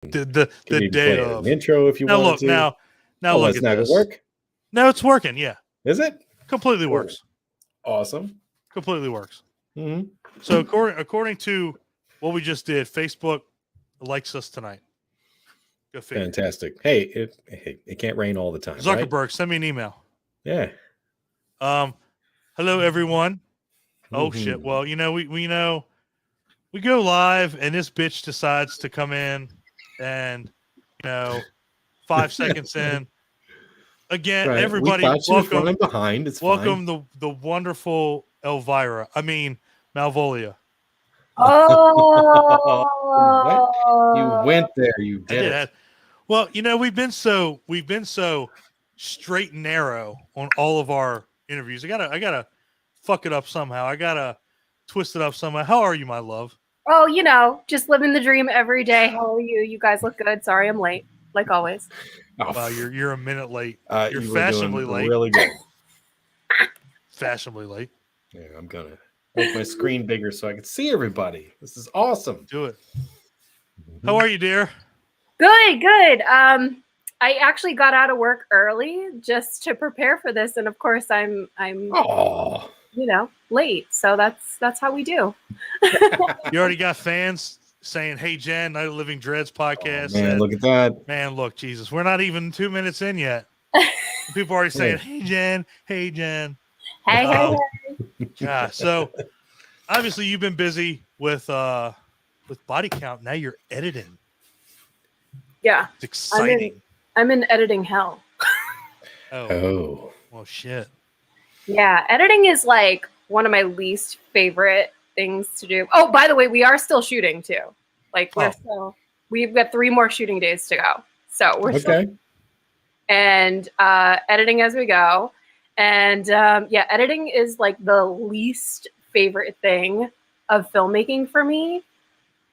The day of an intro if you now. wanted Look to. now. Look at not this. gonna work. No, it's working. Yeah, Is it? completely works. Awesome. Completely works. Mm-hmm. So according to what we just did, Facebook likes us tonight. Go figure. Fantastic. Hey, it can't rain all the time. Zuckerberg, right? send me an email. Yeah. Hello everyone. Oh Mm-hmm. shit. Well, we go live and this bitch decides to come in and 5 seconds in. Again, Right. everybody, we welcome running behind. It's welcome fine. the wonderful Elvira. I mean Malvolia. Oh, you went there. You did it. Well, we've been so straight and narrow on all of our interviews. I gotta fuck it up somehow. I gotta twist it up somehow. How are you, my love? Oh, just living the dream every day. How are you? You guys look good. Sorry I'm late, like always. Oh, Wow, you're a minute late. You're you fashionably late. Really good. Fashionably late. Yeah, I'm gonna make my screen bigger so I can see everybody. This is awesome. Do it. How are you, dear? Good. I actually got out of work early just to prepare for this, and of course I'm late. So that's how we do. You already got fans saying, "Hey, Jen, Night of Living Dreads podcast." Man, look at that. Man, look, Jesus, we're not even 2 minutes in yet. People are already saying, "Hey, Jen. Hey, Jen." Hey. Yeah. So obviously you've been busy with body count. Now you're editing. Yeah. It's exciting. I'm in editing hell. Oh. Well, shit. Yeah, editing is like one of my least favorite things to do. Oh, by the way, we are still shooting too. Like we've got 3 more shooting days to go. So we're okay. And editing as we go. And editing is like the least favorite thing of filmmaking for me.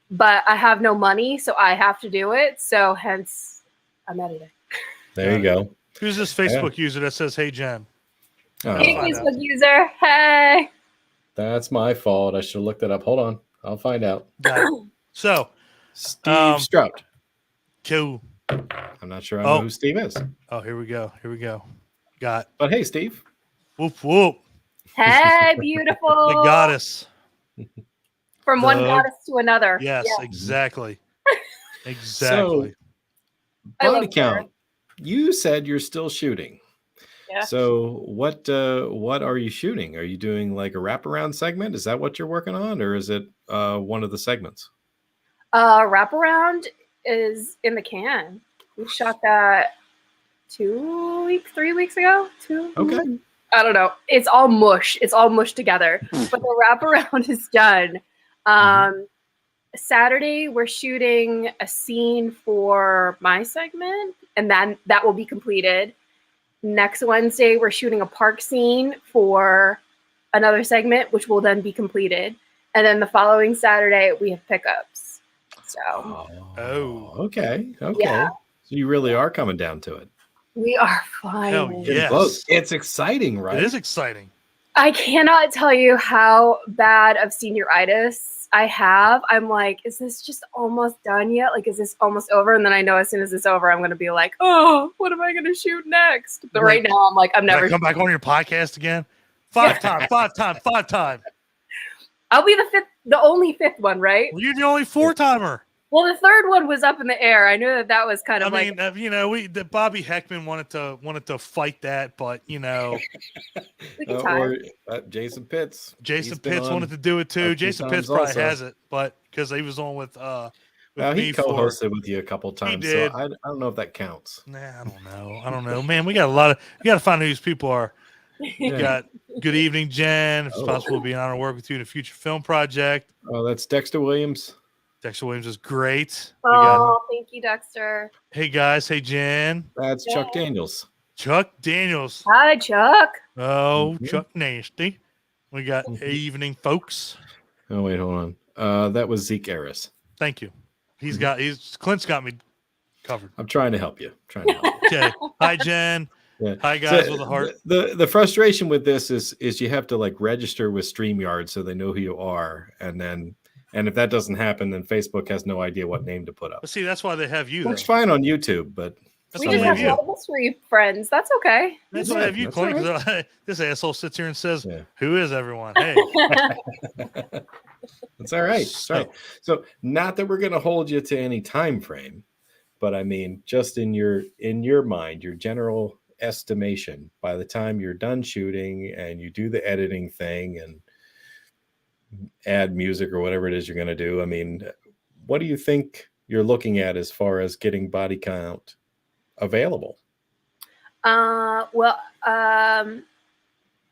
But I have no money, so I have to do it. So hence, I'm editing. There you go. Who's this Facebook user that says, "Hey, Jen"? Hey, Facebook user. Hey. That's my fault. I should have looked that up. Hold on. I'll find out. So, Steve Strout. Cool. I'm not sure I know who Steve is. Oh, here we go. Got. But hey, Steve. Whoop, whoop. Hey, beautiful. The goddess. From one goddess to another. Yes, exactly. So, body count. You said you're still shooting. Yeah. So what are you shooting? Are you doing like a wraparound segment? Is that what you're working on, or is it one of the segments? Wraparound is in the can. We shot that 3 weeks ago. Okay. I don't know. It's all mush. It's all mushed together. But the wraparound is done. Saturday we're shooting a scene for my segment, and then that will be completed. Next Wednesday we're shooting a park scene for another segment, which will then be completed. And then the following Saturday we have pickups. So okay. Yeah. So you really are coming down to it. We are fine. Yes. It's exciting, right? It is exciting. I cannot tell you how bad of senioritis I have. I'm like, is this just almost done yet? Like, is this almost over? And then I know as soon as it's over, I'm going to be like, oh, what am I going to shoot next? But right now I'm like, I'm never. Come back on your podcast again? Five times. I'll be the only fifth one, right? Well, you're the only 4-timer. Well, the third one was up in the air. I knew that was kind of Bobby Heckman wanted to fight that, but we can or Jason Pitts. Jason Pitts wanted to do it too. Jason Pitts probably has it, but because he was on with he co-hosted with you a couple times, so I don't know if that counts. Nah, I don't know, man. We got to find who these people are. We got Good Evening, Jen. It's possible to be an honor to work with you in a future film project. Oh, that's Dexter Williams. Dexter Williams is great. Thank you, Dexter. Hey, guys. Hey, Jen. That's Chuck Daniels. Chuck Daniels. Hi, Chuck. Oh, Chuck Nasty. We got Evening, folks. Oh, wait, hold on. That was Zeke Harris. Thank you. Clint's got me covered. I'm trying to help you. Okay. Hi, Jen. Yeah. Hi, guys with a heart. The frustration with this is you have to like register with StreamYard so they know who you are, and And if that doesn't happen, then Facebook has no idea what name to put up. But see, that's why they have you. Looks though. fine on YouTube, but That's We why just they have have you. love history friends. That's okay. That's Yeah, why they have you, that's Clint. all 'Cause this asshole sits here and says, Yeah. "Who is everyone?" Hey, That's all right. That's right. So not that we're going to hold you to any time frame, but I mean, just in your mind, your general estimation, by the time you're done shooting and you do the editing thing and add music or whatever it is you're going to do, I mean, what do you think you're looking at as far as getting body count available? Well,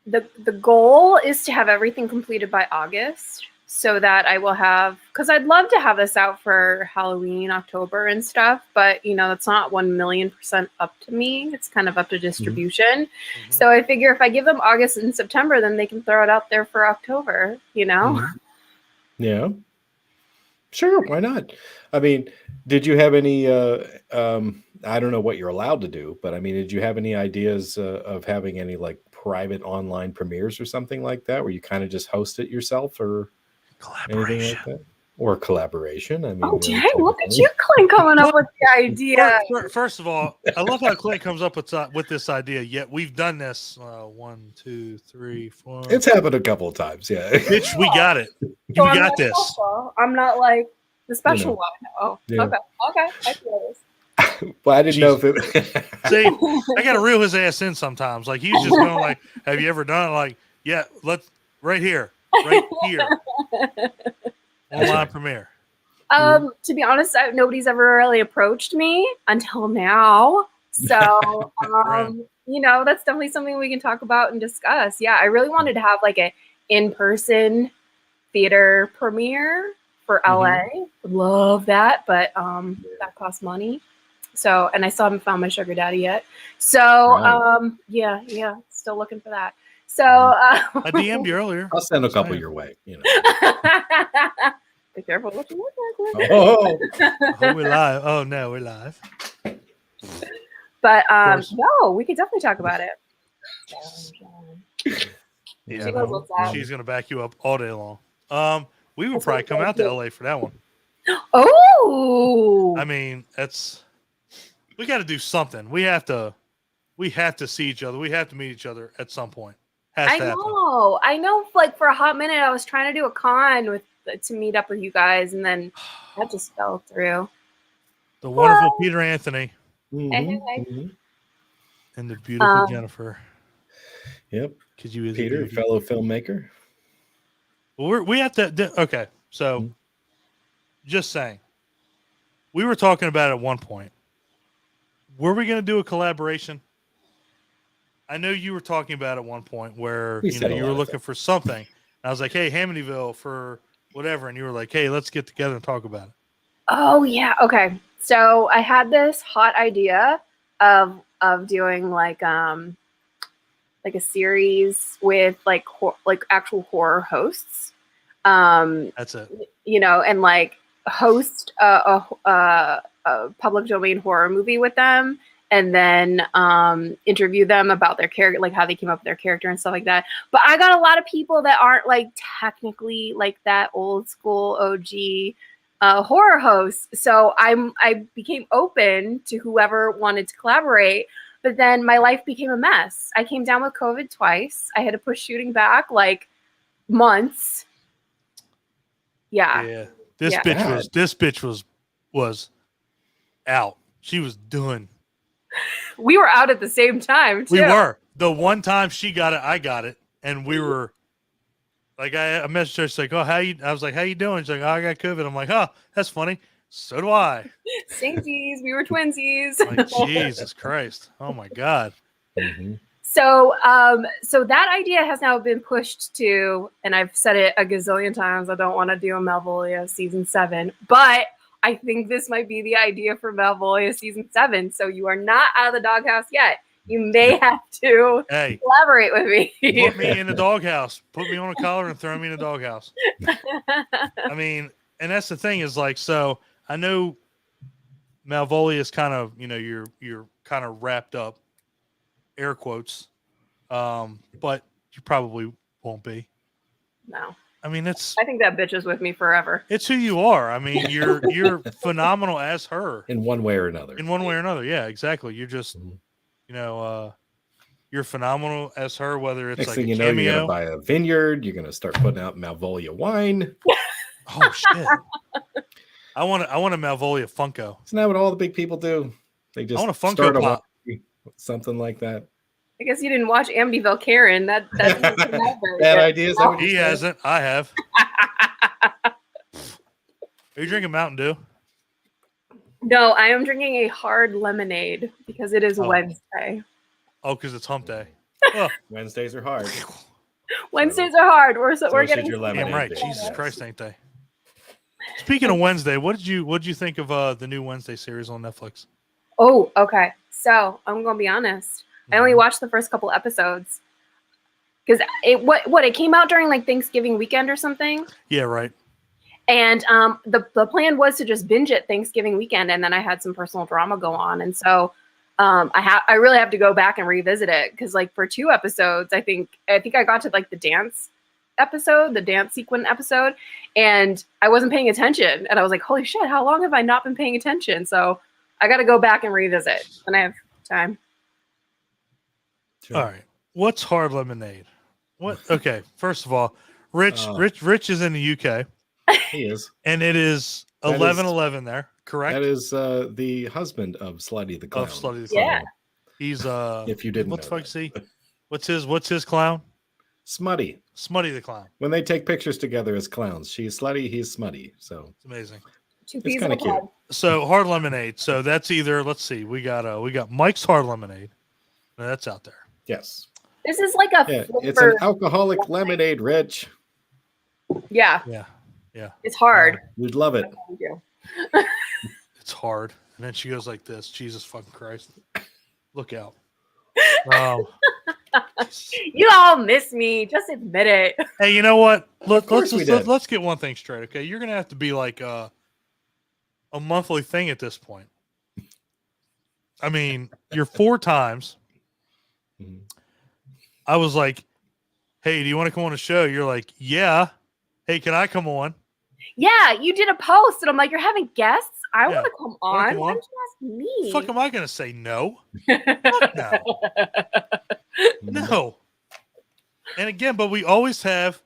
the goal is to have everything completed by August, so that I will have, because I'd love to have this out for Halloween, October and stuff, but it's not 1,000,000% up to me. It's kind of up to distribution. So I figure if I give them August and September, then they can throw it out there for October, Yeah. Sure, why not? I mean, did you have any I don't know what you're allowed to do, but I mean, did you have any ideas of having any like private online premieres or something like that where you kind of just host it yourself or anything like that? Or collaboration? I mean, Oh, dang, look at you, Clint, coming up with the idea. First of all, I love how Clint comes up with this idea. Yet we've done this 1, 2, 3, 4. It's happened a couple of times, yeah. Bitch, we got it. So We I'm got not this. special. I'm not like the special know. one. Oh, Yeah. okay. I feel this. Well, I didn't know if it See, I gotta reel his ass in sometimes. Like he's just going like, "Have you ever done it?" Like, yeah, let's right here, online premiere. To be honest, nobody's ever really approached me until now. So, that's definitely something we can talk about and discuss. Yeah, I really wanted to have like an in-person theater premiere for LA. Would love that, but that costs money. So, and I still haven't found my sugar daddy yet. So, yeah, still looking for that. So, I DM'd you earlier. I'll send a couple your way, be careful what you look like. Oh, we're live. Oh no, we're live. But no, we could definitely talk about it. Yeah, She knows what's up. she's gonna back you up all day long. We would probably come out to LA for that one. Oh, I mean, we got to do something. We have to see each other. We have to meet each other at some point. I know. Like for a hot minute, I was trying to do a con to meet up with you guys, and then that just fell through. The wonderful Peter Anthony mm-hmm. and the beautiful Jennifer. Yep. Because you is Peter, fellow filmmaker. Well, we have to. Okay, so just saying, we were talking about it at one point. Were we going to do a collaboration? I know you were talking about at one point where you were looking for something. And I was like, "Hey, Hamityville for whatever," and you were like, "Hey, let's get together and talk about it." Oh yeah, okay. So I had this hot idea of doing like a series with like actual horror hosts. That's it. And like host a public domain horror movie with them, and then interview them about their character, like how they came up with their character and stuff like that. But I got a lot of people that aren't like technically like that old school OG horror hosts. So I became open to whoever wanted to collaborate. But then my life became a mess. I came down with COVID twice. I had to push shooting back like months. Yeah. Yeah. This bitch was out. She was done. We were out at the same time, too. We were. The one time she got it, I got it. And we were like, I messaged her. She's like, "Oh, I was like, how you doing?" She's like, "Oh, I got COVID." I'm like, "Oh, that's funny. So do I." Samesies. We were twinsies. Like, Jesus Christ. Oh my God. Mm-hmm. So that idea has now been pushed to, and I've said it a gazillion times, I don't want to do a Malvolio season 7, but I think this might be the idea for Malvolio season 7. So you are not out of the doghouse yet. You may have to collaborate with me. Put me in the doghouse. Put me on a collar and throw me in the doghouse. I mean, and that's the thing is like, so I know Malvolio is kind of, you're kind of wrapped up, air quotes, but you probably won't be. No. I mean, it's I think that bitch is with me forever. it's who you are. I mean, you're phenomenal as her in one way or another. in one way or another. Yeah, exactly. You're just Mhm. you're phenomenal as her. Whether it's Next like thing a you know, you're cameo. gonna buy a vineyard. You're gonna start putting out Malvolia wine. Oh shit! I want a Malvolia Funko. Isn't that what all the big people do? They just want a Funko start a Pop. winery, something like that. I guess you didn't watch Amityville Karen. That didn't turn out very Bad good. idea. Is that what He you said? hasn't. I have. Are you drinking Mountain Dew? No, I am drinking a hard lemonade because it is Oh. Wednesday. Oh, because it's Hump Day. Oh, Wednesdays are hard. Wednesdays are hard. We're should getting your lemonade. damn right. day. Jesus Yes. Christ, ain't they? Speaking of Wednesday, what did you think of the new Wednesday series on Netflix? Oh, okay. So I'm gonna be honest. I only Mhm. watched the first couple episodes because it came out during like Thanksgiving weekend or something. Yeah, right. And the plan was to just binge it Thanksgiving weekend, and then I had some personal drama go on, and so I really have to go back and revisit it because like for 2 episodes, I think I got to like the dance sequence episode, and I wasn't paying attention, and I was like, holy shit, how long have I not been paying attention? So I got to go back and revisit when I have time. Sure. All right. What's hard lemonade? What? Okay. First of all, Rich is in the UK, He is. and it is That is- 11:11 there. Correct. That is the husband of Slutty the Clown. Of Slutty the Clown. Yeah. He's If you didn't what the know fuck is that. he? What's his clown? Smutty. Smutty the Clown. When they take pictures together as clowns, she's slutty, he's smutty. So It's amazing. 2 it's pieces kind of of cute. bread. So hard lemonade. So that's either let's see, we got Mike's hard lemonade. Now, that's out there. Yes. This is like a Yeah, flavor. it's an alcoholic lemonade, Rich. Yeah, Yeah. it's hard. We'd love it. Thank you. It's hard. And then she goes like this. Jesus fucking Christ. Look out. You all miss me. Just admit it. Hey, you know what? course we did. Let's get one thing straight, okay? You're gonna have to be like a monthly thing at this point. I mean, you're 4 times. Mhm. I was like, hey, do you want to come on a show? You're like, yeah. Hey, can I come on? Yeah, you did a post, and I'm like, you're having guests. I Yeah. want to come Wanna on. come Why on? don't you ask me? Fuck am I gonna say no? Fuck no. No. And again, but we always have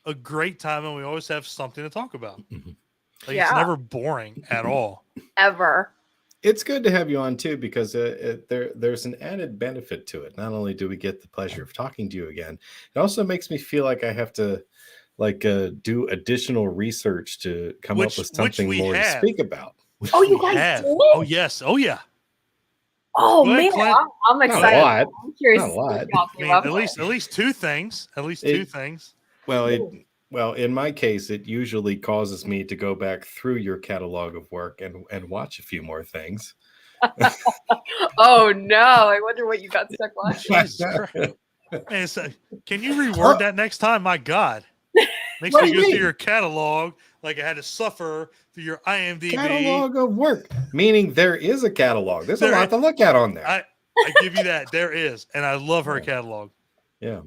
a great time and we always have something to talk about. Mhm. Like it's Yeah. never boring at all. Ever. It's good to have you on too because there's an added benefit to it. Not only do we get the pleasure of talking to you again, it also makes me feel like I have to do additional research to come Which- up with which something we more to have. speak about. Oh, you We guys have. did? Oh yes. Oh yeah. Oh Go ahead, man, Clint. I'm Not a excited. lot. I'm curious. Not a lot. to see what I y'all mean, came up with. at least 2 things. At least 2 things. Well, in my case, it usually causes me to go back through your catalog of work and watch a few more things. Oh no! I wonder what you got stuck watching. Jesus Christ. Man, can you reword that next time? My God. Makes What me do go you through mean? your catalog like I had to suffer through your IMDb. Catalog of work, meaning there is a catalog. There's a There lot to look at on there. I give you that. There is. And I love her catalog. Yeah.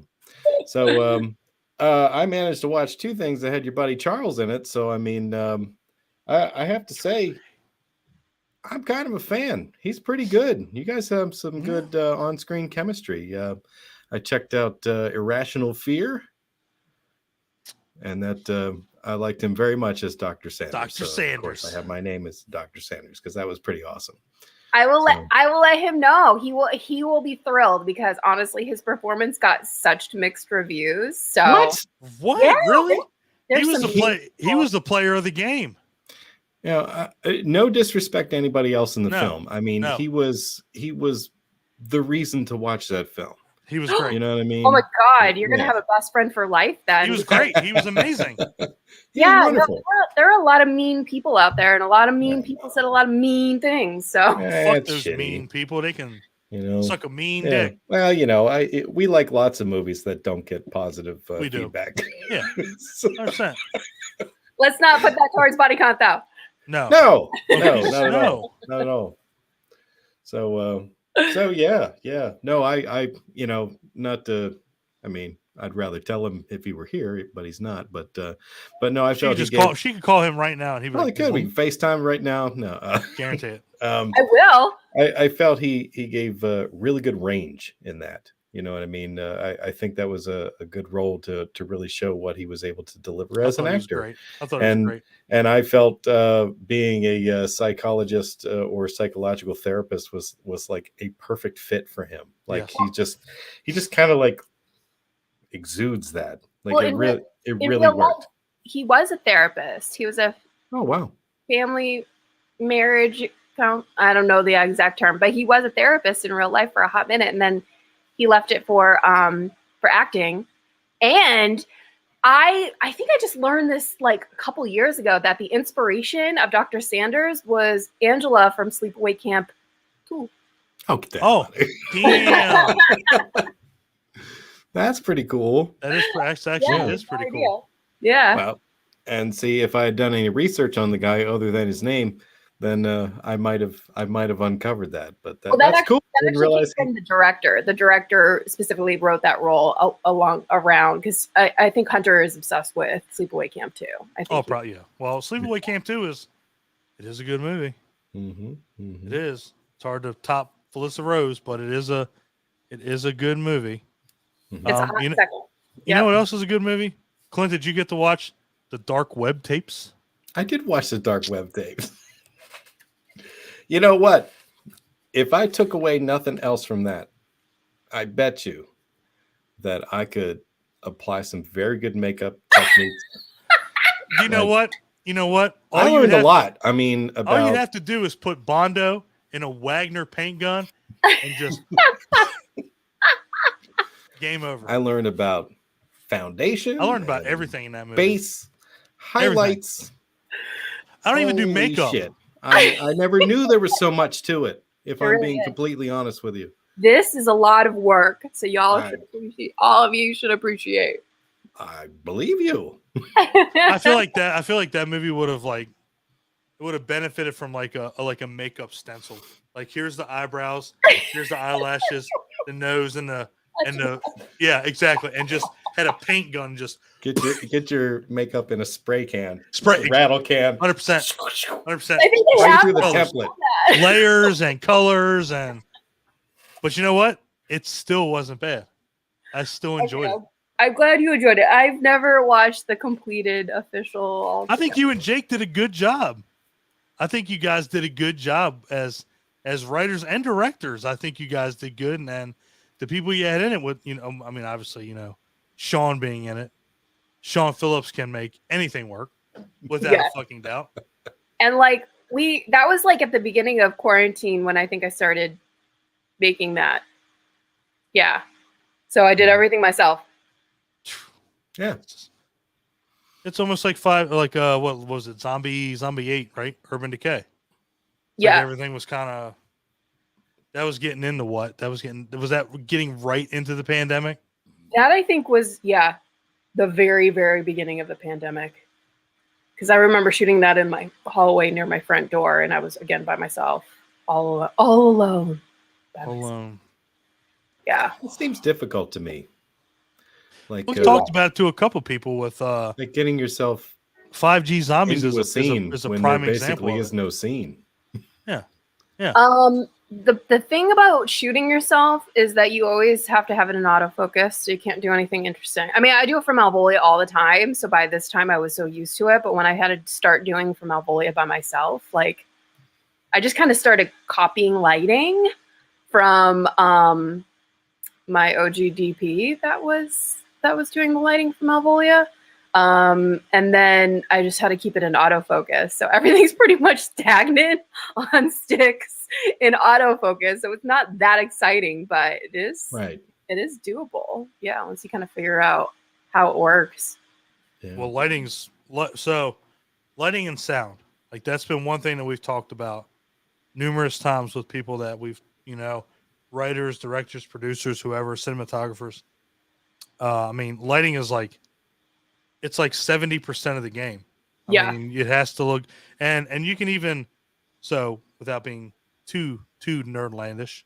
So I managed to watch 2 things that had your buddy Charles in it. So I mean, I have to say, I'm kind of a fan. He's pretty good. You guys have some good on-screen chemistry. I checked out Irrational Fear, and that I liked him very much as Dr. Sanders. Dr. Of course, Sanders. I have my name as Dr. Sanders because that was pretty awesome. I will So- let him know. He will be thrilled because honestly, his performance got such mixed reviews. So What? Yeah, Really? there's He was some he was the player of the game. You know, no disrespect to anybody else in the No, film. I mean, no. he was the reason to watch that film. He was great. You know what I mean? Oh my God, you're gonna Yeah. have a best friend for life then. He was great. He was amazing. He's Yeah, no, wonderful. there are a lot of mean people out there, and a lot of mean Yeah. people said a lot of mean things. So Fuck That's those shitty, mean people. They can you know. suck a mean Yeah. dick. Well, you know, we like lots of movies that don't get positive We do. feedback. Yeah. So- 100%. let's not put that towards body count, though. no, No. no, Okay. not at No. all. Not at all. So yeah. No, I, you know, not to. I mean, I'd rather tell him if he were here, but he's not. But no, I She felt could just call. She could call him right now, and he'd be Probably like, could. We can FaceTime right now. No, guarantee it. I will. I felt he gave really good range in that. You know what I mean? I think that was a good role to really show what he was able to deliver as an actor. I thought he was great. And I felt being a psychologist or psychological therapist was like a perfect fit for him. Like Yes. he just kind of like exudes that. Like Well, it really real worked. life, he was a therapist. He was a Oh wow. family marriage I don't know the exact term, but he was a therapist in real life for a hot minute, and then he left it for acting. And I think I just learned this like a couple years ago that the inspiration of Dr. Sanders was Angela from Sleepaway Camp 2. Oh, damn. That's pretty cool. That is actually is pretty cool. Yeah. Well, and see, if I had done any research on the guy other than his name, then I might have uncovered that. But that's cool. That actually came from the director. The director specifically wrote that role around because I think Hunter is obsessed with Sleepaway Camp 2. I think. Probably, yeah. Well, Sleepaway Camp 2 is a good movie. Mm-hmm, mm-hmm. It is. It's hard to top Felissa Rose, but it is a good movie. It's a hot second. You know what else is a good movie? Clint, did you get to watch the Dark Web tapes? I did watch the Dark Web tapes. You know what? If I took away nothing else from that, I bet you that I could apply some very good makeup techniques. You know what? I learned a lot. I mean, all you have to do is put Bondo in a Wagner paint gun and just game over. I learned about foundation. I learned about everything in that movie. Base, highlights. Everything. I don't even do makeup. Shit. I never knew there was so much to it, if I'm being completely honest with you. This is a lot of work, so all of you should appreciate. I believe you. I feel like that movie would have benefited from like a makeup stencil. Like here's the eyebrows, here's the eyelashes, the nose, and the yeah, exactly, and just had a paint gun. Just get your makeup in a spray can, rattle can, 100%. Right through the template, layers and colors But you know what? It still wasn't bad. I still enjoyed it. I'm glad you enjoyed it. I've never watched the completed official. I think you and Jake did a good job. I think you guys did a good job as writers and directors. I think you guys did good, and then the people you had in it with, I mean, obviously, Sean being in it, Sean Phillips can make anything work without a fucking doubt. And like that was like at the beginning of quarantine when I think I started making that. Yeah. So I did everything myself. Yeah. It's almost like what was it? Zombie 8, right? Urban Decay. Yeah. Like everything was kind of, that was getting into what? Was that getting right into the pandemic? That I think was, the very, very beginning of the pandemic. Because I remember shooting that in my hallway near my front door, and I was, again, by myself, all alone. Yeah. It seems difficult to me. Like we talked about it to a couple people with like getting yourself 5G zombies into a scene is a when prime there example. basically is no scene. Yeah. Yeah. The thing about shooting yourself is that you always have to have it in autofocus, so you can't do anything interesting. I mean, I do it for Malvolio all the time, so by this time I was so used to it. But when I had to start doing for Malvolio by myself, like I just kind of started copying lighting from my OG DP that was doing the lighting for Malvolio. And then I just had to keep it in autofocus. So everything's pretty much stagnant on sticks in autofocus. So it's not that exciting, but it is. Right. It is doable. Yeah. Once you kind of figure out how it works. Yeah. Well, lighting and sound, like that's been one thing that we've talked about numerous times with people that we've, writers, directors, producers, whoever, cinematographers. I mean, lighting is it's like 70% of the game. I mean, it has to look, and you can even, so without being too nerdlandish,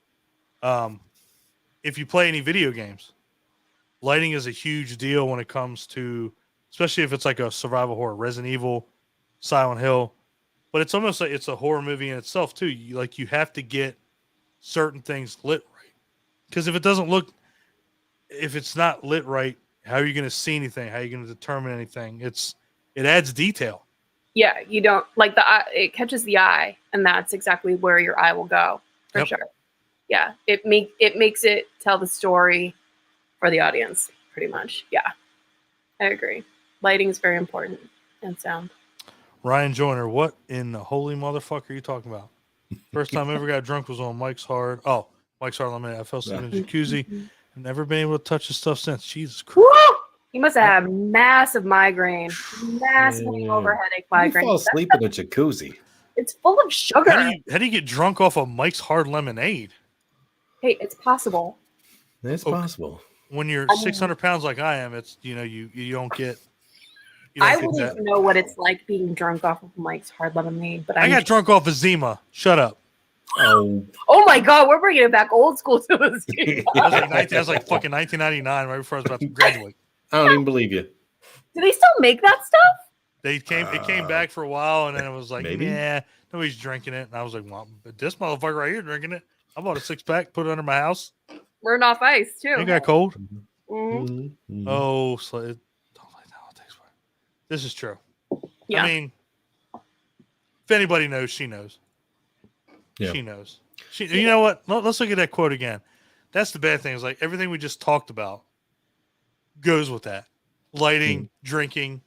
if you play any video games, lighting is a huge deal when it comes to, especially if it's like a survival horror, Resident Evil, Silent Hill. But it's almost like it's a horror movie in itself too. You have to get certain things lit right, because if it's not lit right, how are you going to see anything? How are you going to determine anything? It adds detail. Yeah, you don't like the eye, it catches the eye, and that's exactly where your eye will go for sure. Yeah, it makes it tell the story for the audience, pretty much. Yeah, I agree. Lighting is very important, and sound. Ryan Joyner, what in the holy motherfucker are you talking about? First time I ever got drunk was on Mike's Hard. Oh, Mike's Hard Lemonade. I fell asleep in a jacuzzi and never been able to touch his stuff since. Jesus Christ. Woo! He must have massive migraine, massive hangover headache migraine. You fall asleep in a jacuzzi. It's full of sugar. How do you get drunk off of Mike's Hard Lemonade? Hey, it's possible. It's possible. When you're 600 pounds like I am, it's you don't get. I wouldn't know what it's like being drunk off of Mike's Hard Lemonade, but I got drunk off of Zima. Shut up. Oh my God, we're bringing it back old school to us. I was like fucking 1999, right before I was about to graduate. I don't even believe you. Do they still make that stuff? It came back for a while, and then it was like, maybe? yeah, nobody's drinking it. And I was like, well, but this motherfucker right here drinking it. I bought a 6-pack, put it under my house. We're off ice too. It got cold. Mm-hmm. Oh, so don't like that. This is true. Yeah. I mean, if anybody knows, she knows. Yeah. She knows. You know what? Let's look at that quote again. That's the bad thing. Is like everything we just talked about goes with that. Lighting, drinking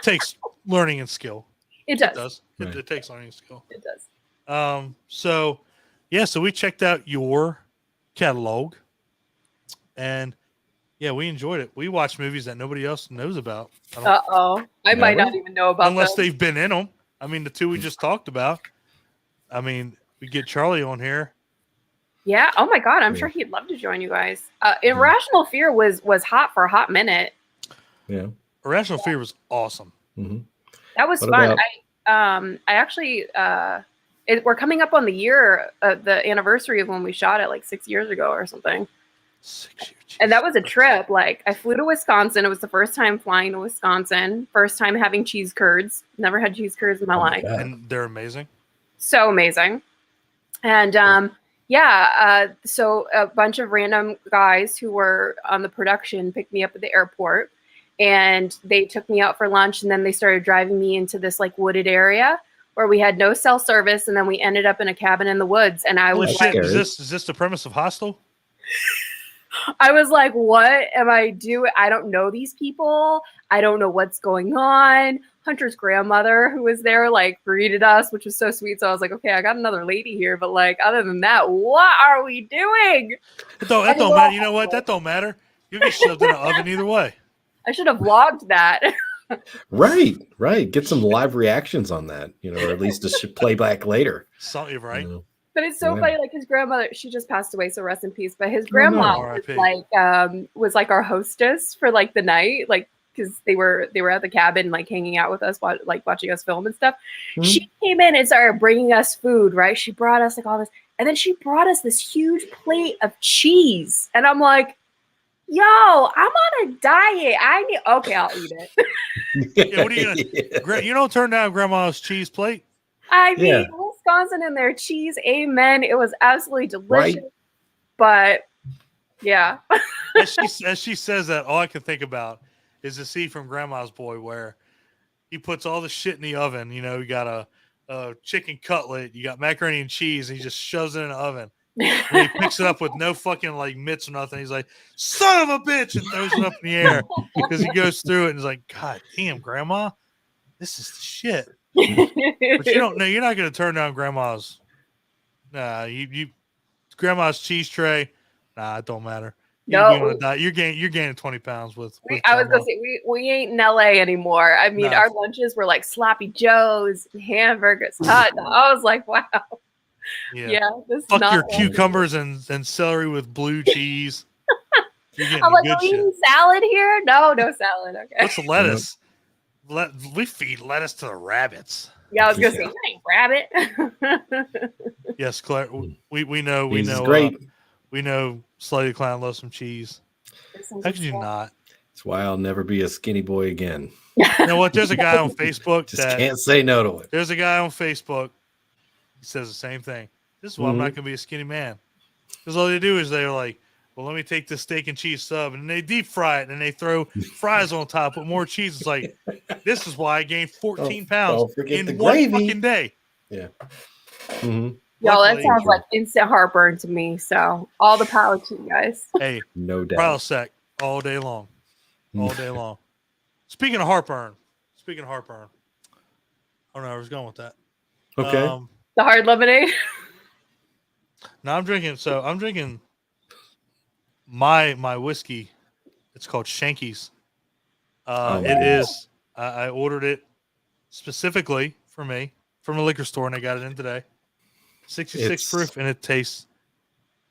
takes learning and skill. It does. It does. Right. It takes learning and skill. It does. So we checked out your catalog, and we enjoyed it. We watched movies that nobody else knows about. I might not even know about unless them. they've been in them. I mean, the two we just talked about. I mean, we get Charlie on here. Yeah. Oh my God. I'm sure he'd love to join you guys. Irrational Fear was hot for a hot minute. Yeah. Irrational Fear was awesome. Mm-hmm. That was fun. I actually, we're coming up on the year, the anniversary of when we shot it, like 6 years ago or something. 6 years. And that was a trip. Like, I flew to Wisconsin. It was the first time flying to Wisconsin. First time having cheese curds. Never had cheese curds in my life. And they're amazing. So amazing. And so a bunch of random guys who were on the production picked me up at the airport, and they took me out for lunch, and then they started driving me into this like wooded area where we had no cell service, and then we ended up in a cabin in the woods. And I was like, is this the premise of Hostel? I was like, what am I doing? I don't know these people. I don't know what's going on. Hunter's grandmother, who was there, like greeted us, which was so sweet. So I was like, okay, I got another lady here. But like, other than that, what are we doing? That don't matter. You know what? That don't matter. You get shoved in an oven either way. I should have vlogged that. Right. Get some live reactions on that, or at least a playback later. Something, right? But it's so funny. Like his grandmother, she just passed away, so rest in peace. But his grandma was like our hostess for like the night, like because they were at the cabin, like hanging out with us, like watching us film and stuff. Mm-hmm. She came in and started bringing us food. Right? She brought us like all this, and then she brought us this huge plate of cheese, and I'm like, yo, I'm on a diet. I'll eat it. What are you gonna? You don't turn down grandma's cheese plate. I mean, Wisconsin and their cheese, amen. It was absolutely delicious. Right. But yeah. as she says that, all I can think about is the scene from Grandma's Boy where he puts all the shit in the oven. You got a chicken cutlet, you got macaroni and cheese, and he just shoves it in the oven. And he picks it up with no fucking like mitts or nothing. He's like, son of a bitch, and throws it up in the air because he goes through it and he's like, God damn, Grandma, this is the shit. But you don't know. You're not going to turn down grandma's. Nah, grandma's cheese tray. Nah, it don't matter. You're gaining 20 pounds with I was gonna say we ain't in LA anymore. I mean, our lunches were like sloppy joes, hamburgers, hot. I was like, wow. Yeah. This fuck is your cucumbers and celery with blue cheese. I'm like, are we eating salad here? No salad. Okay. What's the lettuce? We feed lettuce to the rabbits. Yeah, I was gonna say, you ain't rabbit. Yes, Claire. We know. Great. We know Slutty the Clown loves some cheese. How could you not? That's why I'll never be a skinny boy again. You know what? There's a guy on Facebook Just can't say no to it. There's a guy on Facebook. He says the same thing. This is why I'm not going to be a skinny man. Because all they do is they're like, well, let me take this steak and cheese sub, and they deep fry it, and they throw fries on top with more cheese. It's like, this is why I gained 14 pounds in one fucking day. Yeah. Y'all, that sounds like instant heartburn to me. So all the power to you guys. Hey, no doubt. Prilosec all day long. All day long. Speaking of heartburn. I don't know where I was going with that. Okay. The hard lemonade. No, I'm drinking my whiskey. It's called Shanky's. It is. I ordered it specifically for me from a liquor store, and I got it in today. 66 proof, and it tastes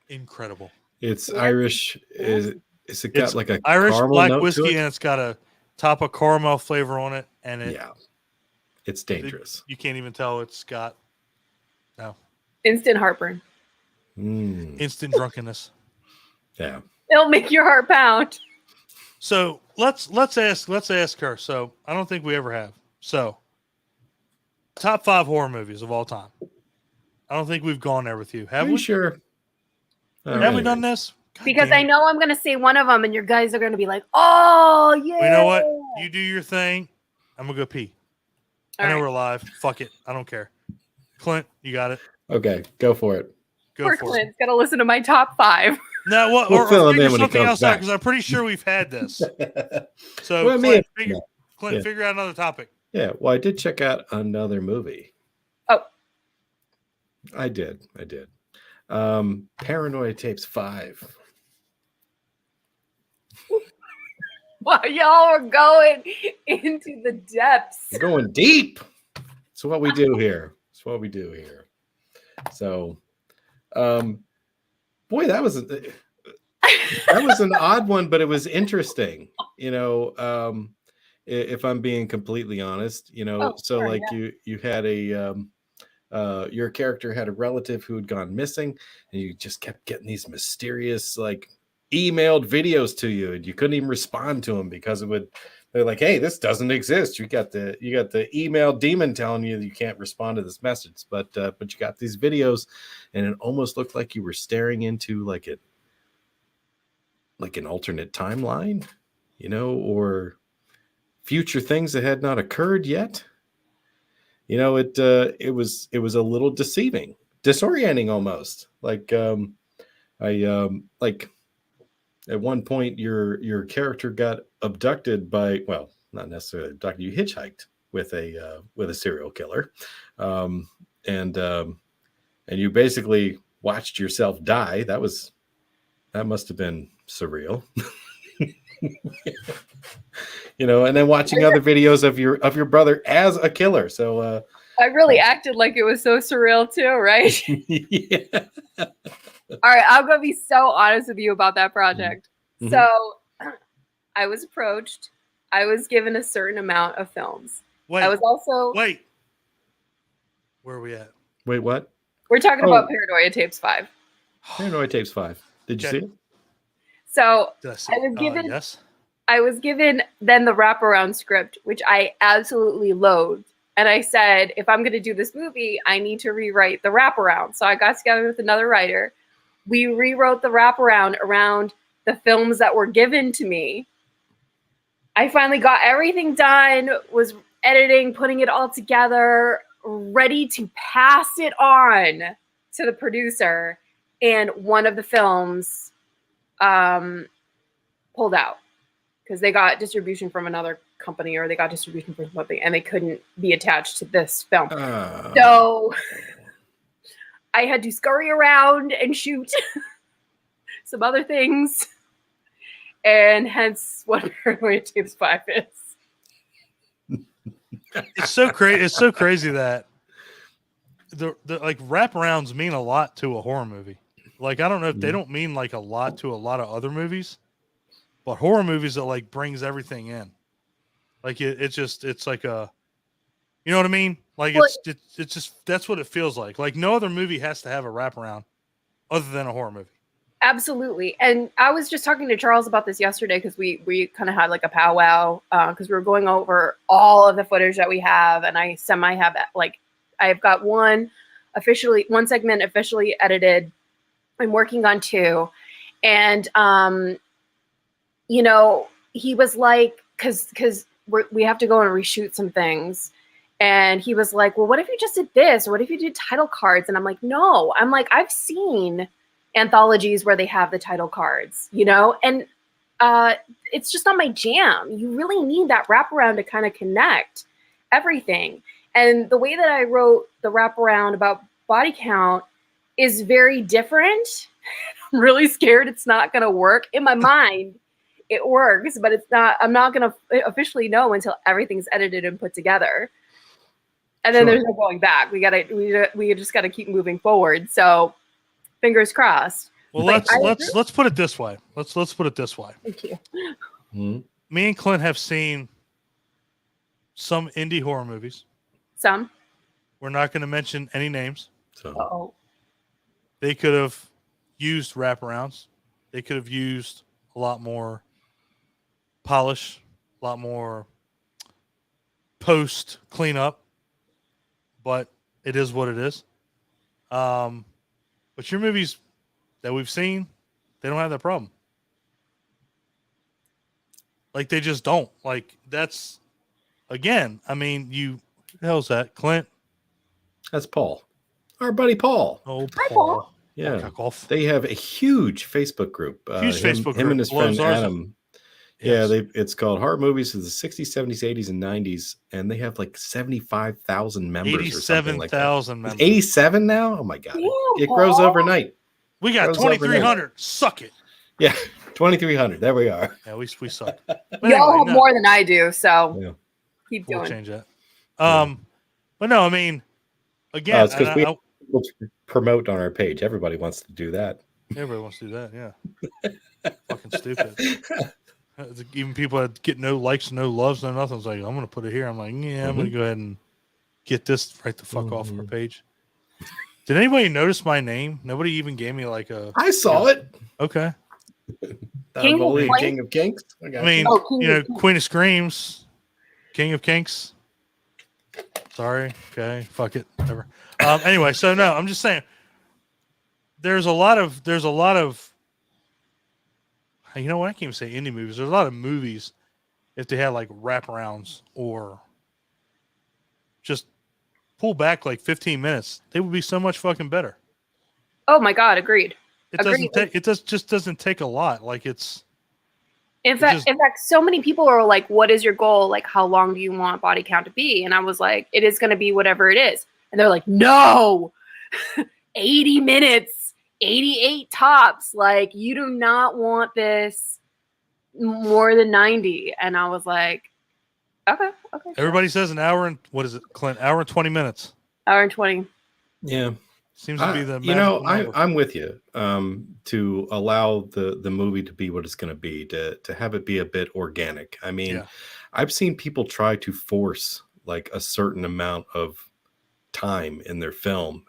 incredible. It's Irish. Is it got like a Irish black whiskey, and it's got a top of caramel flavor on it, and it's dangerous. You can't even tell it's got Instant heartburn. Instant drunkenness. Yeah, it'll make your heart pound. So let's ask her. So I don't think we ever have. So top 5 horror movies of all time. I don't think we've gone there with you. Have we? Sure. Have we done this? God because I know I'm going to say one of them, and your guys are going to be like, "Oh yeah." You know what? You do your thing. I'm gonna go pee. All I know right. we're live. Fuck it. I don't care. Clint, you got it. Okay, go for it. Poor Clint's going to listen to my top 5. No, what? We'll fill him figure in when he something comes else out back. because I'm pretty sure we've had this. So Well, Clint, figure out another topic. Yeah, well, I did check out another movie. Oh, I did. Paranoia Tapes 5. wow, y'all are going into the depths. We're going deep. That's what we do here. So, boy, that was an odd one, but it was interesting. You know, if I'm being completely honest, you know, you had your character had a relative who had gone missing, and you just kept getting these mysterious like emailed videos to you, and you couldn't even respond to them because they're like, hey, this doesn't exist. You got the email demon telling you that you can't respond to this message, but you got these videos, and it almost looked like you were staring into like an alternate timeline, you know, or future things that had not occurred yet. You know, it was a little disorienting almost. Like like at one point your character got abducted by, well, not necessarily abducted, you hitchhiked with a serial killer, and you basically watched yourself die. That must have been surreal. You know, and then watching other videos of your brother as a killer. So I really acted like it was so surreal too, right? Yeah. All right, I'm gonna be so honest with you about that project. Mm-hmm. So I was approached. I was given a certain amount of films. I was also wait. Where are we at? Wait, what? We're talking about Paranoia Tapes 5. Paranoia Tapes 5. Did you see it? So Did I see I was given yes. I was given then the wraparound script, which I absolutely loathed. And I said, if I'm going to do this movie, I need to rewrite the wraparound. So I got together with another writer. We rewrote the wraparound around the films that were given to me. I finally got everything done, was editing, putting it all together, ready to pass it on to the producer. And one of the films pulled out because they got distribution from another company, or they got distribution from something, and they couldn't be attached to this film. So I had to scurry around and shoot some other things, and hence what Paranoia Tapes 5 is. It's so crazy. It's so crazy that the like wraparounds mean a lot to a horror movie. Like, I don't know if they don't mean like a lot to a lot of other movies, but horror movies that like brings everything in. Like it's like a, you know what I mean? Like it's just, that's what it feels like. Like no other movie has to have a wraparound other than a horror movie. Absolutely. And I was just talking to Charles about this yesterday because we kind of had like a powwow because we were going over all of the footage that we have, and I semi have like I've got one segment officially edited. I'm working on two, and you know, he was like, because we have to go and reshoot some things. And he was like, well, what if you just did this? Or what if you did title cards? And I'm like, no. I'm like, I've seen anthologies where they have the title cards, you know? And it's just not my jam. You really need that wraparound to kind of connect everything. And the way that I wrote the wraparound about body count is very different. I'm really scared it's not going to work. In my mind, it works, but it's not. I'm not going to officially know until everything's edited and put together. And then there's no going back. We just gotta keep moving forward. So, fingers crossed. Well, let's put it this way. Let's put it this way. Thank you. Mm-hmm. Me and Clint have seen some indie horror movies. Some. We're not going to mention any names. So they could have used wraparounds. They could have used a lot more polish, a lot more post cleanup. But it is what it is. But your movies that we've seen, they don't have that problem. Like, they just don't. Like, that's, again, I mean, who the hell's that? Clint? That's Paul. Our buddy Paul. Oh, Hi, Paul. Yeah. Oh, they have a huge Facebook group. Him and his friend Adam. Yes. Yeah, it's called Horror Movies of the 60s, 70s, 80s, and 90s, and they have like 75,000 members or something like that. 87,000 members. 87 now? Oh my god. Yeah, it grows overnight. We got 2,300. Suck it. Yeah, 2,300. There we are. Yeah, we suck. Y'all have more than I do, so keep We'll going. change that. But no, I mean, again, it's because we promote on our page. Everybody wants to do that. Everybody wants to do that, yeah. Fucking stupid. Even people that get no likes, no loves, no nothing. It's like, I'm going to put it here. I'm like, yeah, I'm going to go ahead and get this right the fuck off our page. Did anybody notice my name? Nobody even gave me like a... I saw it. Okay. King of Kinks. I mean, Queen of Screams, King of Kinks. Sorry. Okay. Fuck it. Whatever. Anyway, so no, I'm just saying there's a lot of you know what? I can't even say indie movies. There's a lot of movies if they had like wraparounds or just pull back like 15 minutes, they would be so much fucking better. Oh my god, agreed. It just doesn't take a lot. Like it's in fact, so many people are like, what is your goal? Like, how long do you want body count to be? And I was like, it is going to be whatever it is. And they're like, no, 80 minutes, 88 tops. Like, you do not want this more than 90. And I was like, okay. Everybody says an hour and what is it, Clint? Hour and 20 minutes. Hour and 20. Yeah. Seems to be the I'm with you to allow the movie to be what it's going to be, to have it be a bit organic. I mean, I've seen people try to force like a certain amount of time in their film,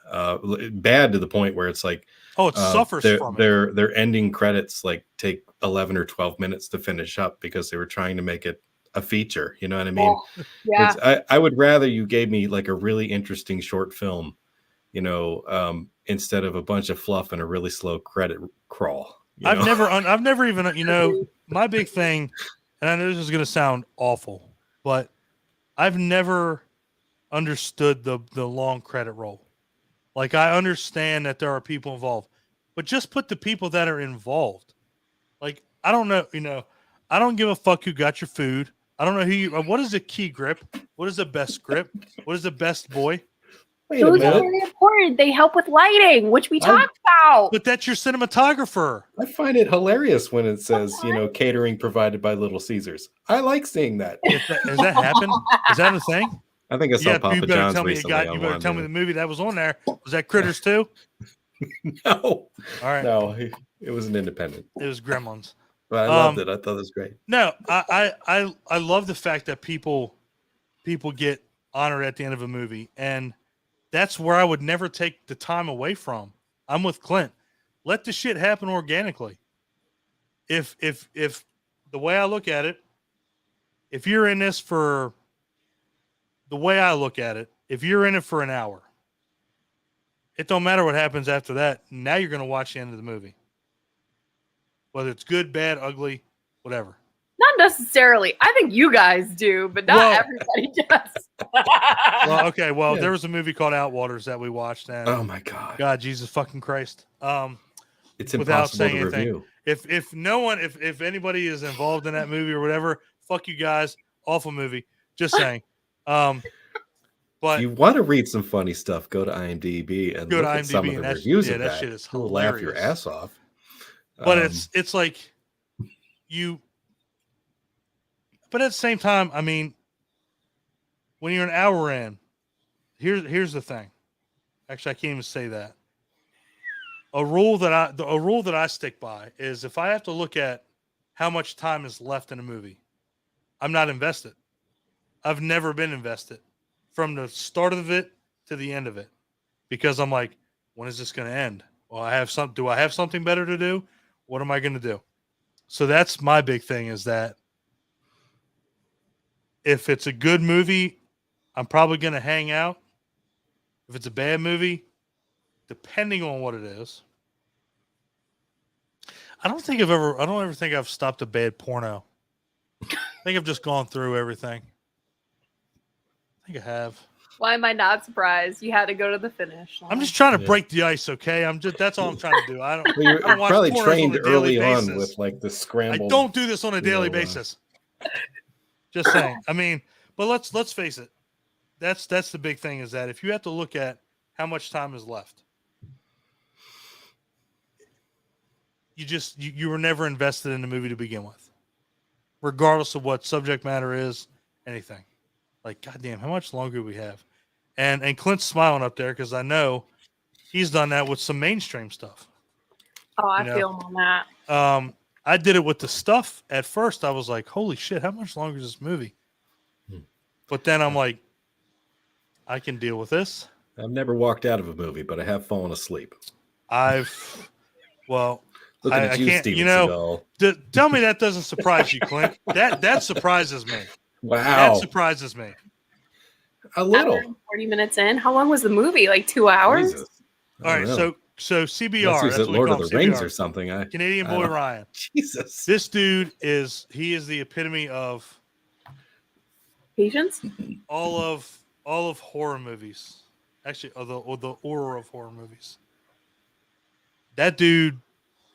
bad to the point where it's like, it suffers from it. Their ending credits like take 11 or 12 minutes to finish up because they were trying to make it a feature. You know what I mean? Yeah. I would rather you gave me like a really interesting short film, instead of a bunch of fluff and a really slow credit crawl. I've never even, my big thing, and I know this is going to sound awful, but I've never understood the long credit roll. Like, I understand that there are people involved, but just put the people that are involved. Like, I don't know, I don't give a fuck who got your food. I don't know what is the key grip? What is the best grip? What is the best boy? Those are very important. They help with lighting, which we talked about. But that's your cinematographer. I find it hilarious when it says, catering provided by Little Caesars. I like seeing that. Has that happened? Is that a thing? I think I saw Papa John's recently. You better tell me the movie that was on there. Was that Critters 2? No. All right. No, it was an independent. It was Gremlins. But I loved it. I thought it was great. No, I love the fact that people get honored at the end of a movie, and that's where I would never take the time away from. I'm with Clint. Let the shit happen organically. If the way I look at it, if you're in this for the way I look at it, if you're in it for an hour, it don't matter what happens after that. Now you're going to watch the end of the movie. Whether it's good, bad, ugly, whatever. Not necessarily. I think you guys do, but not everybody does. Well, okay. Well, there was a movie called Outwaters that we watched. And oh my God. God, Jesus fucking Christ. It's without impossible saying to anything. review. If anybody is involved in that movie or whatever, fuck you guys. Awful movie. Just saying. But if you want to read some funny stuff, go to IMDb and look at some of the reviews of that. Shit is You'll hilarious. laugh your ass off. But it's like you. But at the same time, I mean, when you're an hour in, here's the thing. Actually, I can't even say that. A rule that I stick by is if I have to look at how much time is left in a movie, I'm not invested. I've never been invested from the start of it to the end of it because I'm like, when is this going to end? Well, do I have something better to do? What am I going to do? So that's my big thing is that if it's a good movie, I'm probably going to hang out. If it's a bad movie, depending on what it is, I don't ever think I've stopped a bad porno. I think I've just gone through everything. I think I have. Why am I not surprised? You had to go to the finish line. I'm just trying to break the ice, okay? That's all I'm trying to do. I don't. Well, you're I don't watch probably pornos trained on a daily early on basis. with like the scramble. I don't do this on a daily basis. Just saying. I mean, but let's face it. That's the big thing is that if you have to look at how much time is left, you were never invested in the movie to begin with, regardless of what subject matter is, anything. Like, goddamn, how much longer do we have? And Clint's smiling up there because I know he's done that with some mainstream stuff. Oh, I feel him on that. I did it with the stuff at first. I was like, holy shit, how much longer is this movie? But then I'm like, I can deal with this. I've never walked out of a movie, but I have fallen asleep. Looking at you, can't, Steven Seagal. Tell me that doesn't surprise you, Clint. That surprises me. Wow. That surprises me. A little. 40 minutes in. How long was the movie? Like 2 hours? Jesus. All right, so CBR. That's what Lord we of call the him, Rings CBR. or something. Canadian boy Ryan. Jesus. This dude is the epitome of Patience? all of horror movies. Actually, or the horror of horror movies. That dude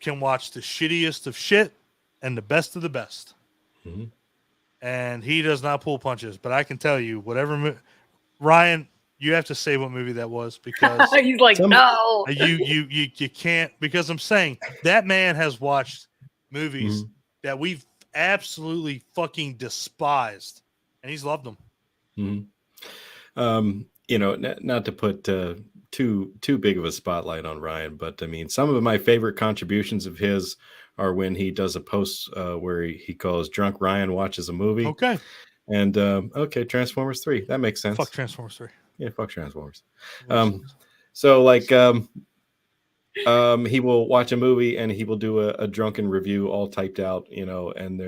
can watch the shittiest of shit and the best of the best. Mm-hmm. And he does not pull punches. But I can tell you, Ryan, you have to say what movie that was because he's like, no. You can't, because I'm saying that man has watched movies that we've absolutely fucking despised, and he's loved them. Mm-hmm. Not to put too big of a spotlight on Ryan, but I mean, some of my favorite contributions of his are when he does a post where he calls Drunk Ryan Watches a Movie. Okay. And Transformers 3. That makes sense. Fuck Transformers 3. Yeah, fuck Transformers. So like he will watch a movie and he will do a drunken review all typed out, and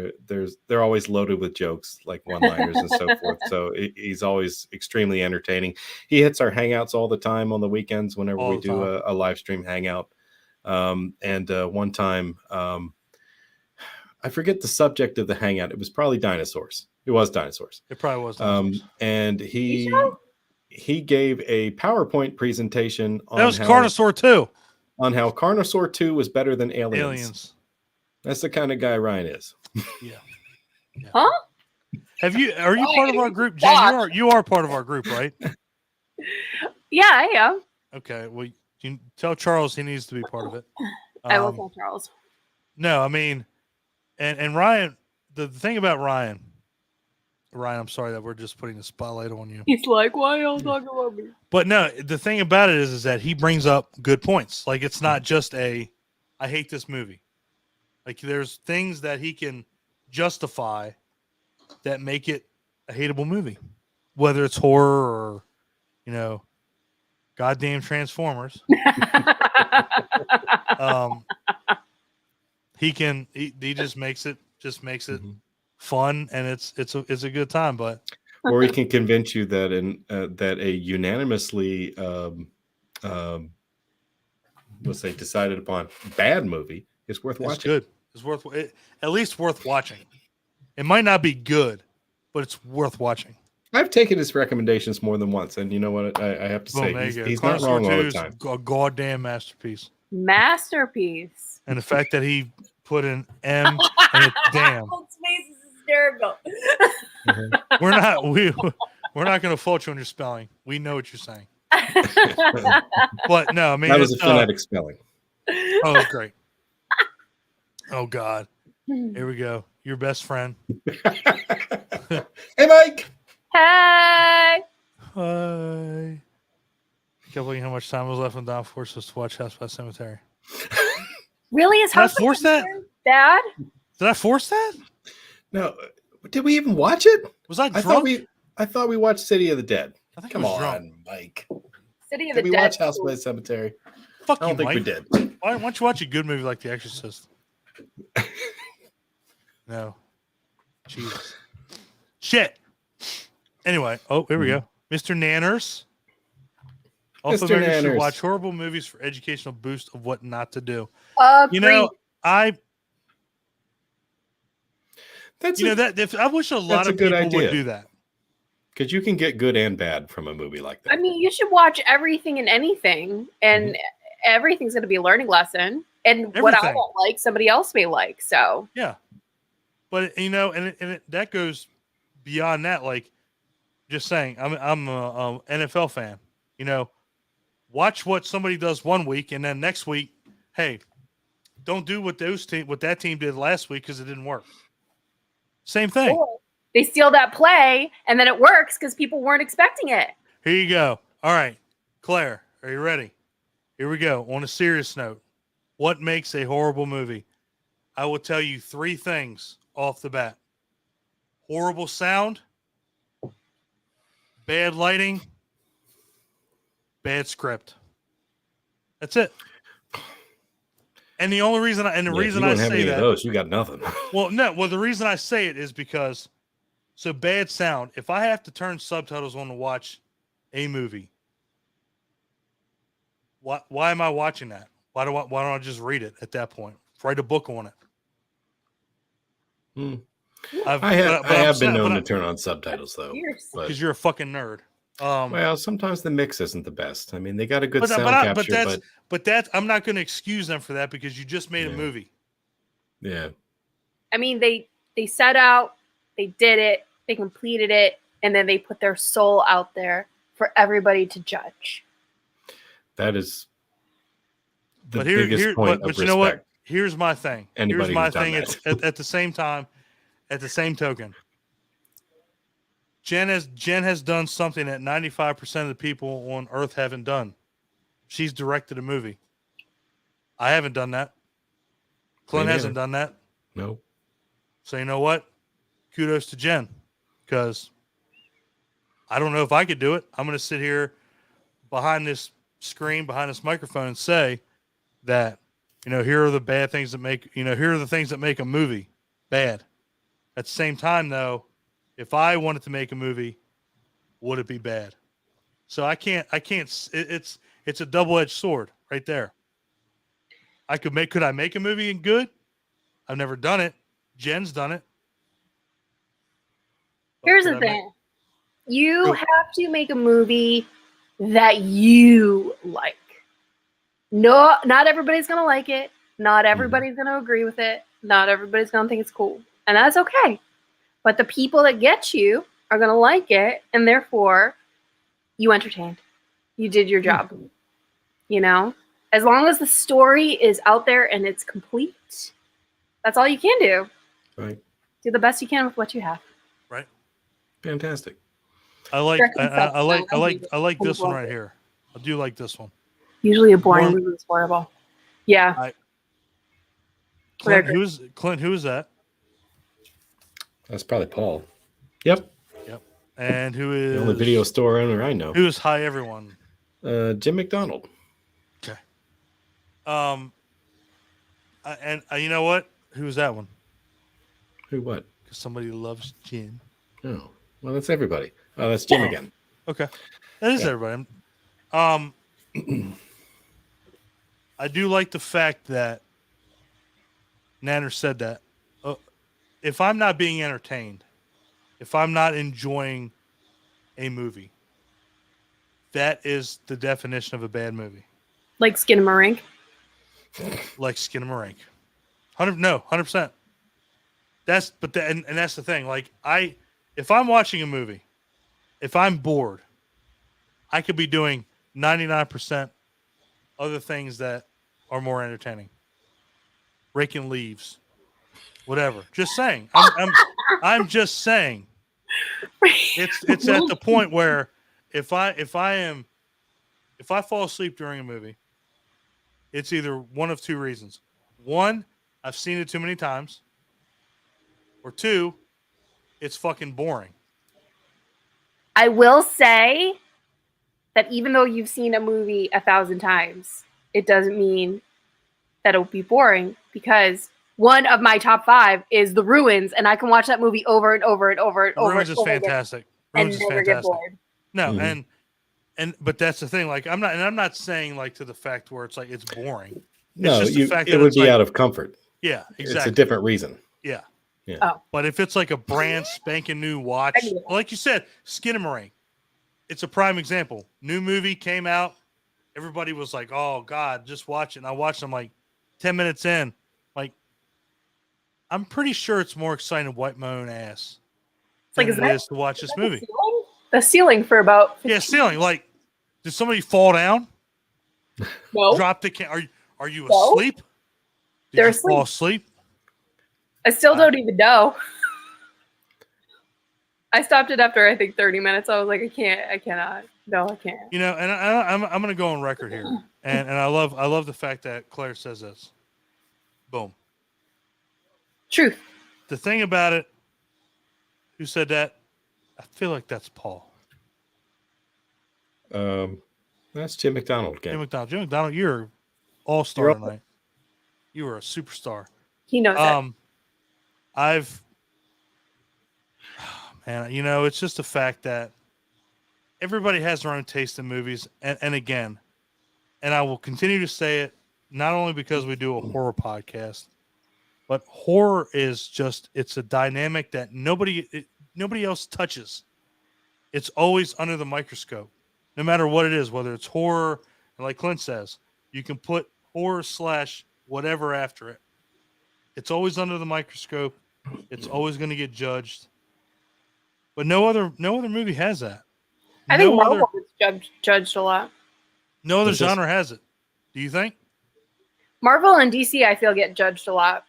they're always loaded with jokes, like one-liners and so forth. So he's always extremely entertaining. He hits our hangouts all the time on the weekends whenever we do a live stream hangout. One time, I forget the subject of the hangout. It was probably dinosaurs. It was dinosaurs. It probably was dinosaurs. And he gave a PowerPoint presentation on that was Carnosaur 2. On how Carnosaur 2 was better than Aliens. That's the kind of guy Ryan is. Yeah. Huh? Are you part of our group? Jen, you are part of our group, right? Yeah, I am. Okay. Well, you tell Charles he needs to be part of it. I will tell Charles. No, I mean, and Ryan, the thing about Ryan, I'm sorry that we're just putting the spotlight on you. He's like, why y'all talking about me? But no, the thing about it is that he brings up good points. Like, it's not just I hate this movie. Like, there's things that he can justify that make it a hateable movie, whether it's horror or, goddamn Transformers. He just makes it Mm-hmm. fun, and it's a good time. But Or he can convince you that that a unanimously let's say decided upon bad movie is worth it's watching. good. It's at least worth watching. It might not be good, but it's worth watching. I've taken his recommendations more than once, and you know what? I have to say Boom, there you go. he's not wrong all the time. A goddamn masterpiece. Masterpiece. And the fact that he put an M and a damn. Cold's face is hysterical. We're not going to fault you on your spelling. We know what you're saying. But no, I mean, That was a phonetic spelling. Oh, it's great. Oh God, here we go. Your best friend. Hey, Mike. Hey. Hi. Can't believe how much time was left when Don forced us to watch House by Cemetery. Really? Is Did I House force that? Dad? Did I force that? No, did we even watch it? Was I drunk? I thought we watched City of the Dead. I think Come I was on, drunk. Mike. City of Did the we Dead. watch House by the Cemetery? Fuck I don't you, think Mike. we did. Why don't you watch a good movie like The Exorcist? No. Jesus. Shit. Anyway, here we go. Mr. Nanners. Also, Mr. maybe should Nanners. watch horrible movies for educational boost of what not to do. Agreed. You know, I That's I wish a lot a of good people idea. would do that. because you can get good and bad from a movie like that. I mean, you should watch everything and anything, and everything's going to be a learning lesson. And what I Everything. won't like, somebody else may like. So Yeah, but you know, that goes beyond that. Like, just saying, I'm a NFL fan. You know, watch what somebody does one week, and then next week, hey, don't do what that team did last week because it didn't work. Same thing. cool. They steal that play, and then it works because people weren't expecting it. Here you go. All right, Claire, are you ready? Here we go. On a serious note, what makes a horrible movie? I will tell you 3 things off the bat: horrible sound, bad lighting, bad script. That's it. And the only reason if you I don't have say any that, of those, you got nothing. the reason I say it is because bad sound. If I have to turn subtitles on to watch a movie, why am I watching that? Why don't I just read it at that point? Write a book on it. I have been known to turn on subtitles though, because you're a fucking nerd. Well, sometimes the mix isn't the best. I mean, they got a good sound capture, but that's I'm not going to excuse them for that because you just made a movie. Yeah. I mean, they set out, they did it, they completed it, and then they put their soul out there for everybody to judge. That is the biggest point of respect. You know what? Here's my thing. Anybody Here's my who's done thing. that. It's at the same time, at the same token, Jenn has done something that 95% of the people on Earth haven't done. She's directed a movie. I haven't done that. Clint hasn't done that. No. So you know what? Kudos to Jenn, because I don't know if I could do it. I'm going to sit here behind this screen, behind this microphone, and say that, here are the bad things that make, here are the things that make a movie bad. At the same time, though, if I wanted to make a movie, would it be bad? So I can't, it's a double-edged sword right there. Could I make a movie and good? I've never done it. Jen's done it. Here's the thing. You have to make a movie that you like. No, not everybody's going to like it. Not everybody's going to agree with it. Not everybody's going to think it's cool. And that's okay. But the people that get you are going to like it. And therefore, you entertained. You did your job. As long as the story is out there and it's complete, that's all you can do. Right. Do the best you can with what you have. Right. Fantastic. I like this one right here. I do like this one. Usually a boring movie is horrible. Yeah. Clint, who is that? That's probably Paul. Yep. And who is the only video store owner I know? Who is Hi Everyone? Jim McDonald. Okay. And you know what? Who was that one? Who? What? Because somebody loves gin. Oh, well, that's everybody. Oh, that's Jim again. Okay, that is everybody. I do like the fact that Nanner said that. If I'm not being entertained, if I'm not enjoying a movie, that is the definition of a bad movie. Like Skinamarink. Like Skinamarink. 100%. That's the thing. Like if I'm watching a movie, if I'm bored, I could be doing 99% other things that are more entertaining. Raking leaves, whatever. Just saying. I'm just saying. It's at the point where if I fall asleep during a movie, it's either one of two reasons. One, I've seen it too many times. Or two, it's fucking boring. I will say that even though you've seen a movie 1,000 times, it doesn't mean that it'll be boring, because one of my top 5 is The Ruins, and I can watch that movie over and over and over and over. Ruins is fantastic. Ruins is fantastic. No, but that's the thing. Like I'm not saying like to the fact where it's like it's boring. No, it's just the fact it that would it's be like, out of comfort. Yeah, exactly. It's a different reason. Yeah. Yeah. Oh. But if it's like a brand spanking new watch, like you said, Skinamarink, it's a prime example. New movie came out. Everybody was like, oh, God, just watch it. And I watched them like 10 minutes in. Like, I'm pretty sure it's more exciting to wipe my own ass than it is to watch this movie. The ceiling for about 15 ceiling. Like, did somebody fall down? No. Drop the can. Are you asleep? They're asleep. Fall asleep? I still don't even know. I stopped it after I think 30 minutes. I was like, I cannot. No, I can't. You know, and I'm going to go on record here, and I love the fact that Claire says this. Boom. Truth. The thing about it, who said that? I feel like that's Paul. That's Jim McDonald again. Jim McDonald, you're an all-star tonight. You are a superstar. He knows that. Man, you know, it's just the fact that everybody has their own taste in movies. And again, and I will continue to say it, not only because we do a horror podcast, but horror is just, it's a dynamic that nobody else touches. It's always under the microscope, no matter what it is, whether it's horror, and like Clint says, you can put horror / whatever after it. It's always under the microscope. It's always going to get judged. But no other movie has that. I think Marvel is judged a lot. No other genre has it. Do you think? Marvel and DC, I feel, get judged a lot.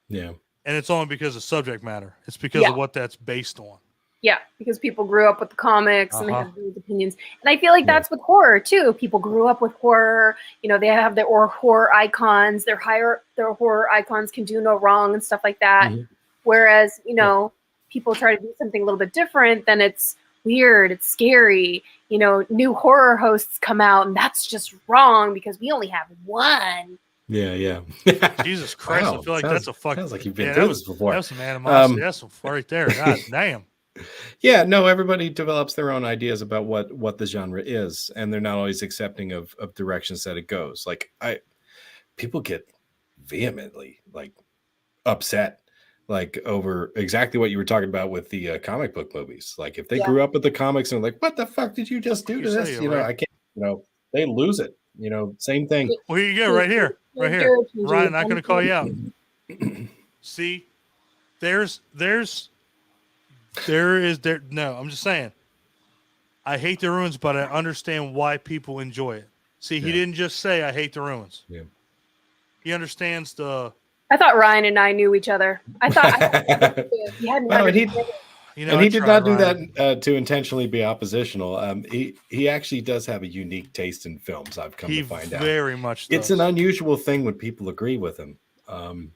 Yeah. And it's only because of subject matter. It's because of what that's based on. Yeah, because people grew up with the comics and they have these opinions. And I feel like that's with horror, too. People grew up with horror. You know, they have their horror icons. Their horror icons can do no wrong and stuff like that. Mm-hmm. Whereas, you know, people try to do something a little bit different, then it's weird, it's scary. You know, new horror hosts come out, and that's just wrong because we only have one. Yeah. Jesus Christ, wow, I feel like that's a fucking... Sounds like you've been through this before. That was some animosity. That's right there. God damn. Yeah, no, everybody develops their own ideas about what the genre is, and they're not always accepting of directions that it goes. Like, people get vehemently, like, upset, like, over exactly what you were talking about with the comic book movies. Like, if they grew up with the comics and like, what the fuck did you just do to this? You know, I can't, you know, they lose it. You know, same thing. Well, here you go, right here. Ryan, not going to call you out. See, no, I'm just saying. I hate the Ruins, but I understand why people enjoy it. See, he didn't just say, I hate the Ruins. Yeah. He understands I thought Ryan and I knew each other. I thought he hadn't he did not do that to intentionally be oppositional. He actually does have a unique taste in films. I've come to find out. Very much does. It's an unusual thing when people agree with him on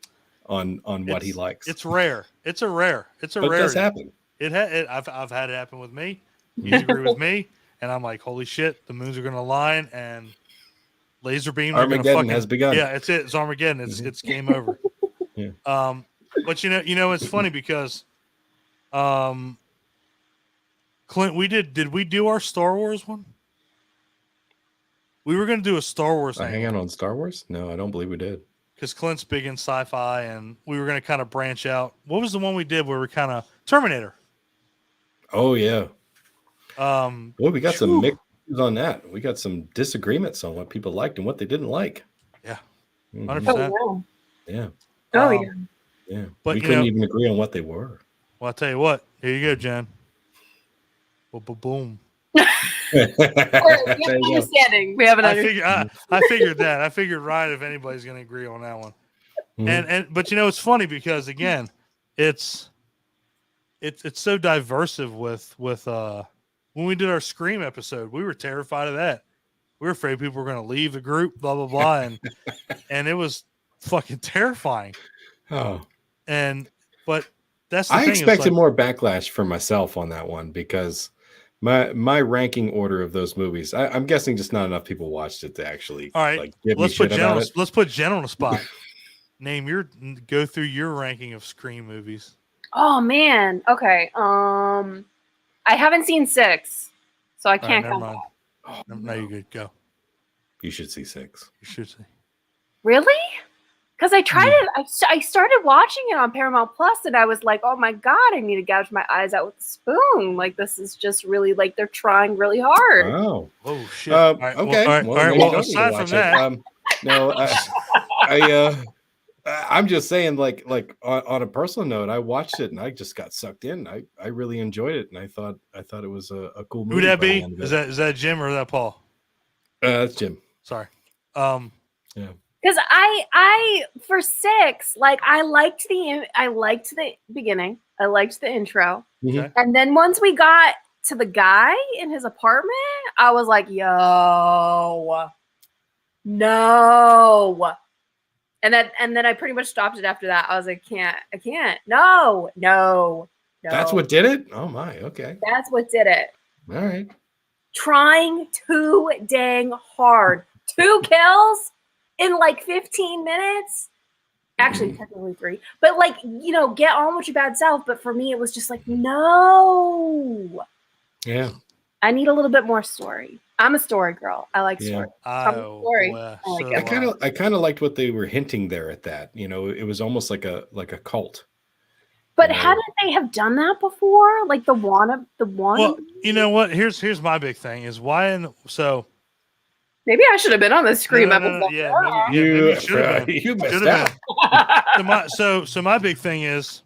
what he likes. It's rare. It's a rarity. It does happen. I've had it happen with me. He's agree with me, and I'm like, holy shit, the moons are going to align, and Laser beams. Armageddon has begun. Yeah, it's it. It's Armageddon. It's game over. Yeah. But it's funny because, Clint, did we do our Star Wars one? We were going to do a Star Wars hang on Star Wars? No, I don't believe we did. Because Clint's big in sci-fi, and we were going to kind of branch out. What was the one we did where we kind of Terminator? Oh yeah. Well, we got some mixed views on that. We got some disagreements on what people liked and what they didn't like. Yeah, 100%. Oh, yeah. Oh yeah. Yeah, but we couldn't even agree on what they were. Well, I'll tell you what. Here you go, Jen. Boom. We have an understanding. We have an understanding. I figured that. I figured right if anybody's going to agree on that one. Mm-hmm. But it's funny because again, it's so diverse with when we did our Scream episode, we were terrified of that. We were afraid people were going to leave the group, blah blah blah, and it was fucking terrifying. Oh, but that's the I thing. expected more backlash for myself on that one because my ranking order of those movies, I'm guessing just not enough people watched it to actually. All right, let's put Jen on the spot. Go through your ranking of Scream movies. Oh man. Okay. I haven't seen 6, so I can't never count mind. that. No, you're good. Go. You should see 6. You should see. Really? Because I tried it. I started watching it on Paramount Plus, and I was like, "Oh my god, I need to gouge my eyes out with a spoon." Like this is just really like they're trying really hard. Oh, shit! Okay. Well, aside from that, no, I'm just saying, like on a personal note, I watched it and I just got sucked in. I really enjoyed it, and I thought it was a cool movie. Who'd that be? Is that Jim or is that Paul? That's Jim. Sorry. Yeah. Because I for 6, like I liked the beginning. I liked the intro, Okay. and then once we got to the guy in his apartment, I was like, "Yo, no." And then I pretty much stopped it after that. I was like, I can't. No. That's what did it? Oh my, okay. That's what did it. All right. Trying too dang hard. 2 kills in like 15 minutes. Actually, technically 3. But like, get on with your bad self. But for me, it was just like, no. Yeah. I need a little bit more story. I'm a story girl. I like story. Story. I kind of liked what they were hinting there at that. It was almost like a cult. But hadn't they have done that before? Like the one. Well, you know what? Here's my big thing is why maybe I should have been on the Scream episode. Yeah, maybe you should have been. You missed out. So my big thing is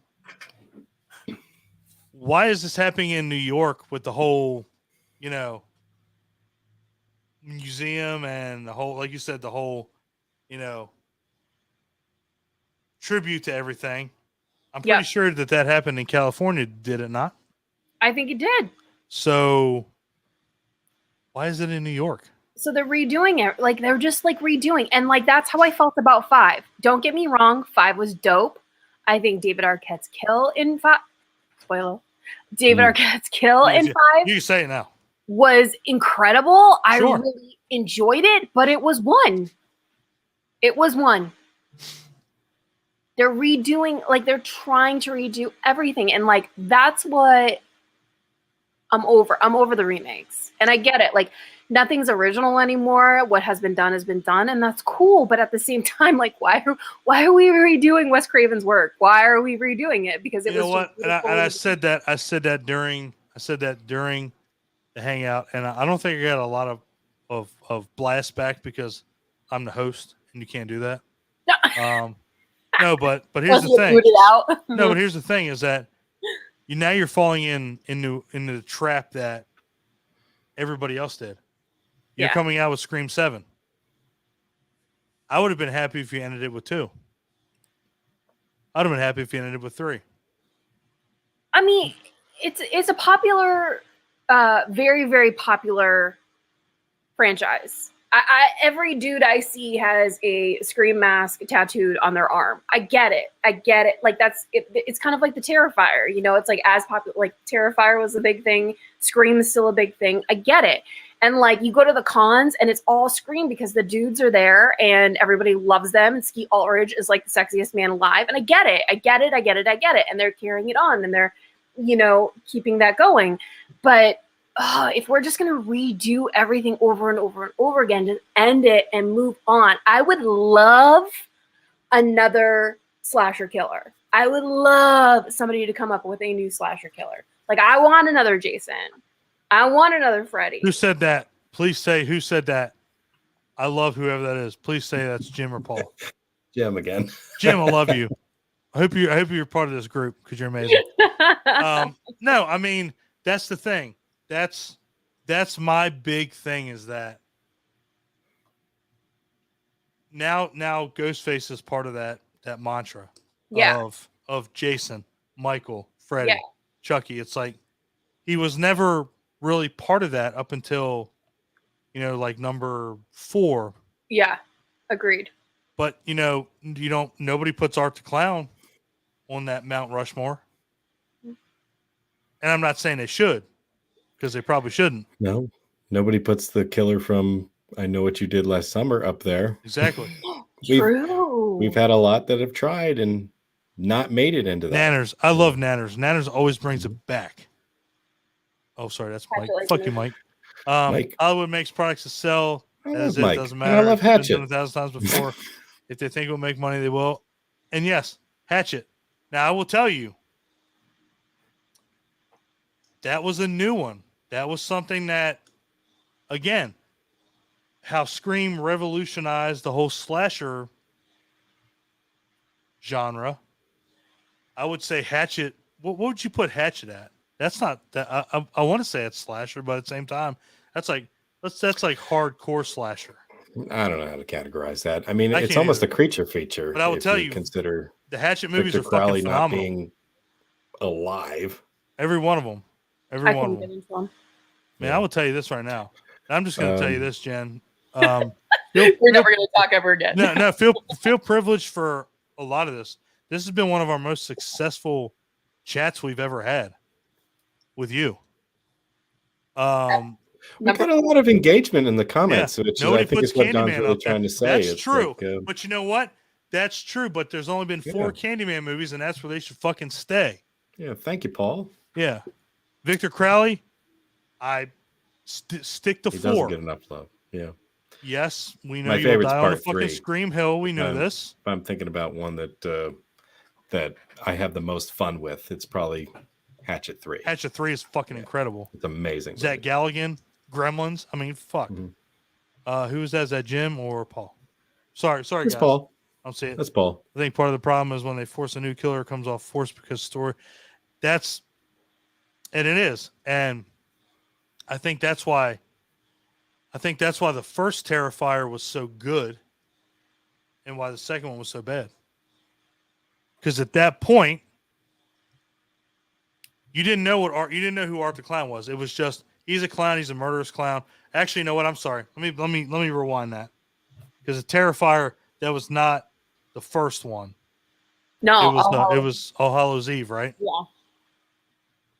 why is this happening in New York with the whole, museum and the whole, like you said, the whole, tribute to everything. I'm pretty sure that happened in California, did it not? I think it did. So why is it in New York? So they're redoing it. Like they're just like redoing. And like that's how I felt about 5. Don't get me wrong, 5 was dope. I think David Arquette's kill in 5. Spoiler. David Arquette's kill in 5. You can say it now. Was incredible. Sure. I really enjoyed it, but it was 1. It was 1. They're redoing, like they're trying to redo everything. And like, that's what I'm over. I'm over the remakes. And I get it. Like nothing's original anymore. What has been done has been done. And that's cool. But at the same time, like, why are we redoing Wes Craven's work? Why are we redoing it? Because it was what? And I said that during the hangout. And I don't think I got a lot of blast back because I'm the host and you can't do that. No, but here's the thing. No, but here's the thing is that you're falling into the trap that everybody else did. You're coming out with Scream 7. I would have been happy if you ended it with 2. I'd have been happy if you ended it with 3. I mean, it's a popular, very, very popular franchise. Every dude I see has a Scream mask tattooed on their arm. I get it. Like it's kind of like the Terrifier, it's like as popular, like Terrifier was a big thing. Scream is still a big thing. I get it. And like you go to the cons and it's all Scream because the dudes are there and everybody loves them. And Skeet Ulrich is like the sexiest man alive. And I get it. And they're carrying it on and they're, keeping that going. But if we're just going to redo everything over and over and over again to end it and move on, I would love another slasher killer. I would love somebody to come up with a new slasher killer. Like I want another Jason. I want another Freddy. Who said that? Please say who said that. I love whoever that is. Please say that's Jim or Paul. Jim again. Jim, I love you. I hope you're part of this group because you're amazing. No, I mean that's the thing. That's my big thing is that now Ghostface is part of that mantra of Jason, Michael, Freddy, Chucky. It's like he was never really part of that up until, like number 4. Yeah, agreed. But nobody puts Art the Clown on that Mount Rushmore. And I'm not saying they should, because they probably shouldn't. No, nobody puts the killer from I Know What You Did Last Summer up there. Exactly. True. We've had a lot that have tried and not made it into that. Nanners. I love Nanners. Nanners always brings it back. Oh, sorry, that's Mike. Fuck you, Mike. Mike. Hollywood makes products to sell. As it Mike. Doesn't matter. And I love Hatchet. It's been done 1,000 times before. If they think it will make money, they will. And yes, Hatchet. Now I will tell you, that was a new one. That was something that, again, how Scream revolutionized the whole slasher genre. I would say Hatchet. What would you put Hatchet at? That's not that. I want to say it's slasher, but at the same time, that's like hardcore slasher. I don't know how to categorize that. I mean, it's almost a creature feature. But I will tell you, consider the Hatchet movies Victor are fucking Crowley phenomenal. not being alive. Every one of them. Every one of them. Man, Yeah. I will tell you this right now. I'm just going to tell you this, Jen. We're never going to talk ever again. No. Feel privileged for a lot of this. This has been one of our most successful chats we've ever had with you. We got a lot of engagement in the comments, Yeah. which Nobody I think puts is what Don's Candyman really up there. trying to say. That's true. Like, but you know what? That's true. But there's only been 4 Candyman movies, and that's where they should fucking stay. Yeah. Thank you, Paul. Yeah. Victor Crowley, I stick to He 4. doesn't get enough love. Yeah. Yes, we know My you'll favorite's die on a part fucking 3. Scream Hill. We know this. If I'm thinking about one that I have the most fun with, it's probably Hatchet 3. Hatchet 3 is fucking incredible. It's amazing. Zach movie. Galligan, Gremlins. I mean, fuck. Who is that? Is that Jim or Paul? Sorry, It's guys. Paul. I'll say it. That's Paul. I think part of the problem is when they force a new killer, it comes off force because story. And it is. And I think that's why the first Terrifier was so good and why the second one was so bad. Because at that point, you didn't know who Art the Clown was. It was just he's a clown, he's a murderous clown. Actually, you know what? I'm sorry. Let me rewind that. Because the Terrifier, that was not the first one. No, it was All Hallows Eve, right? Yeah.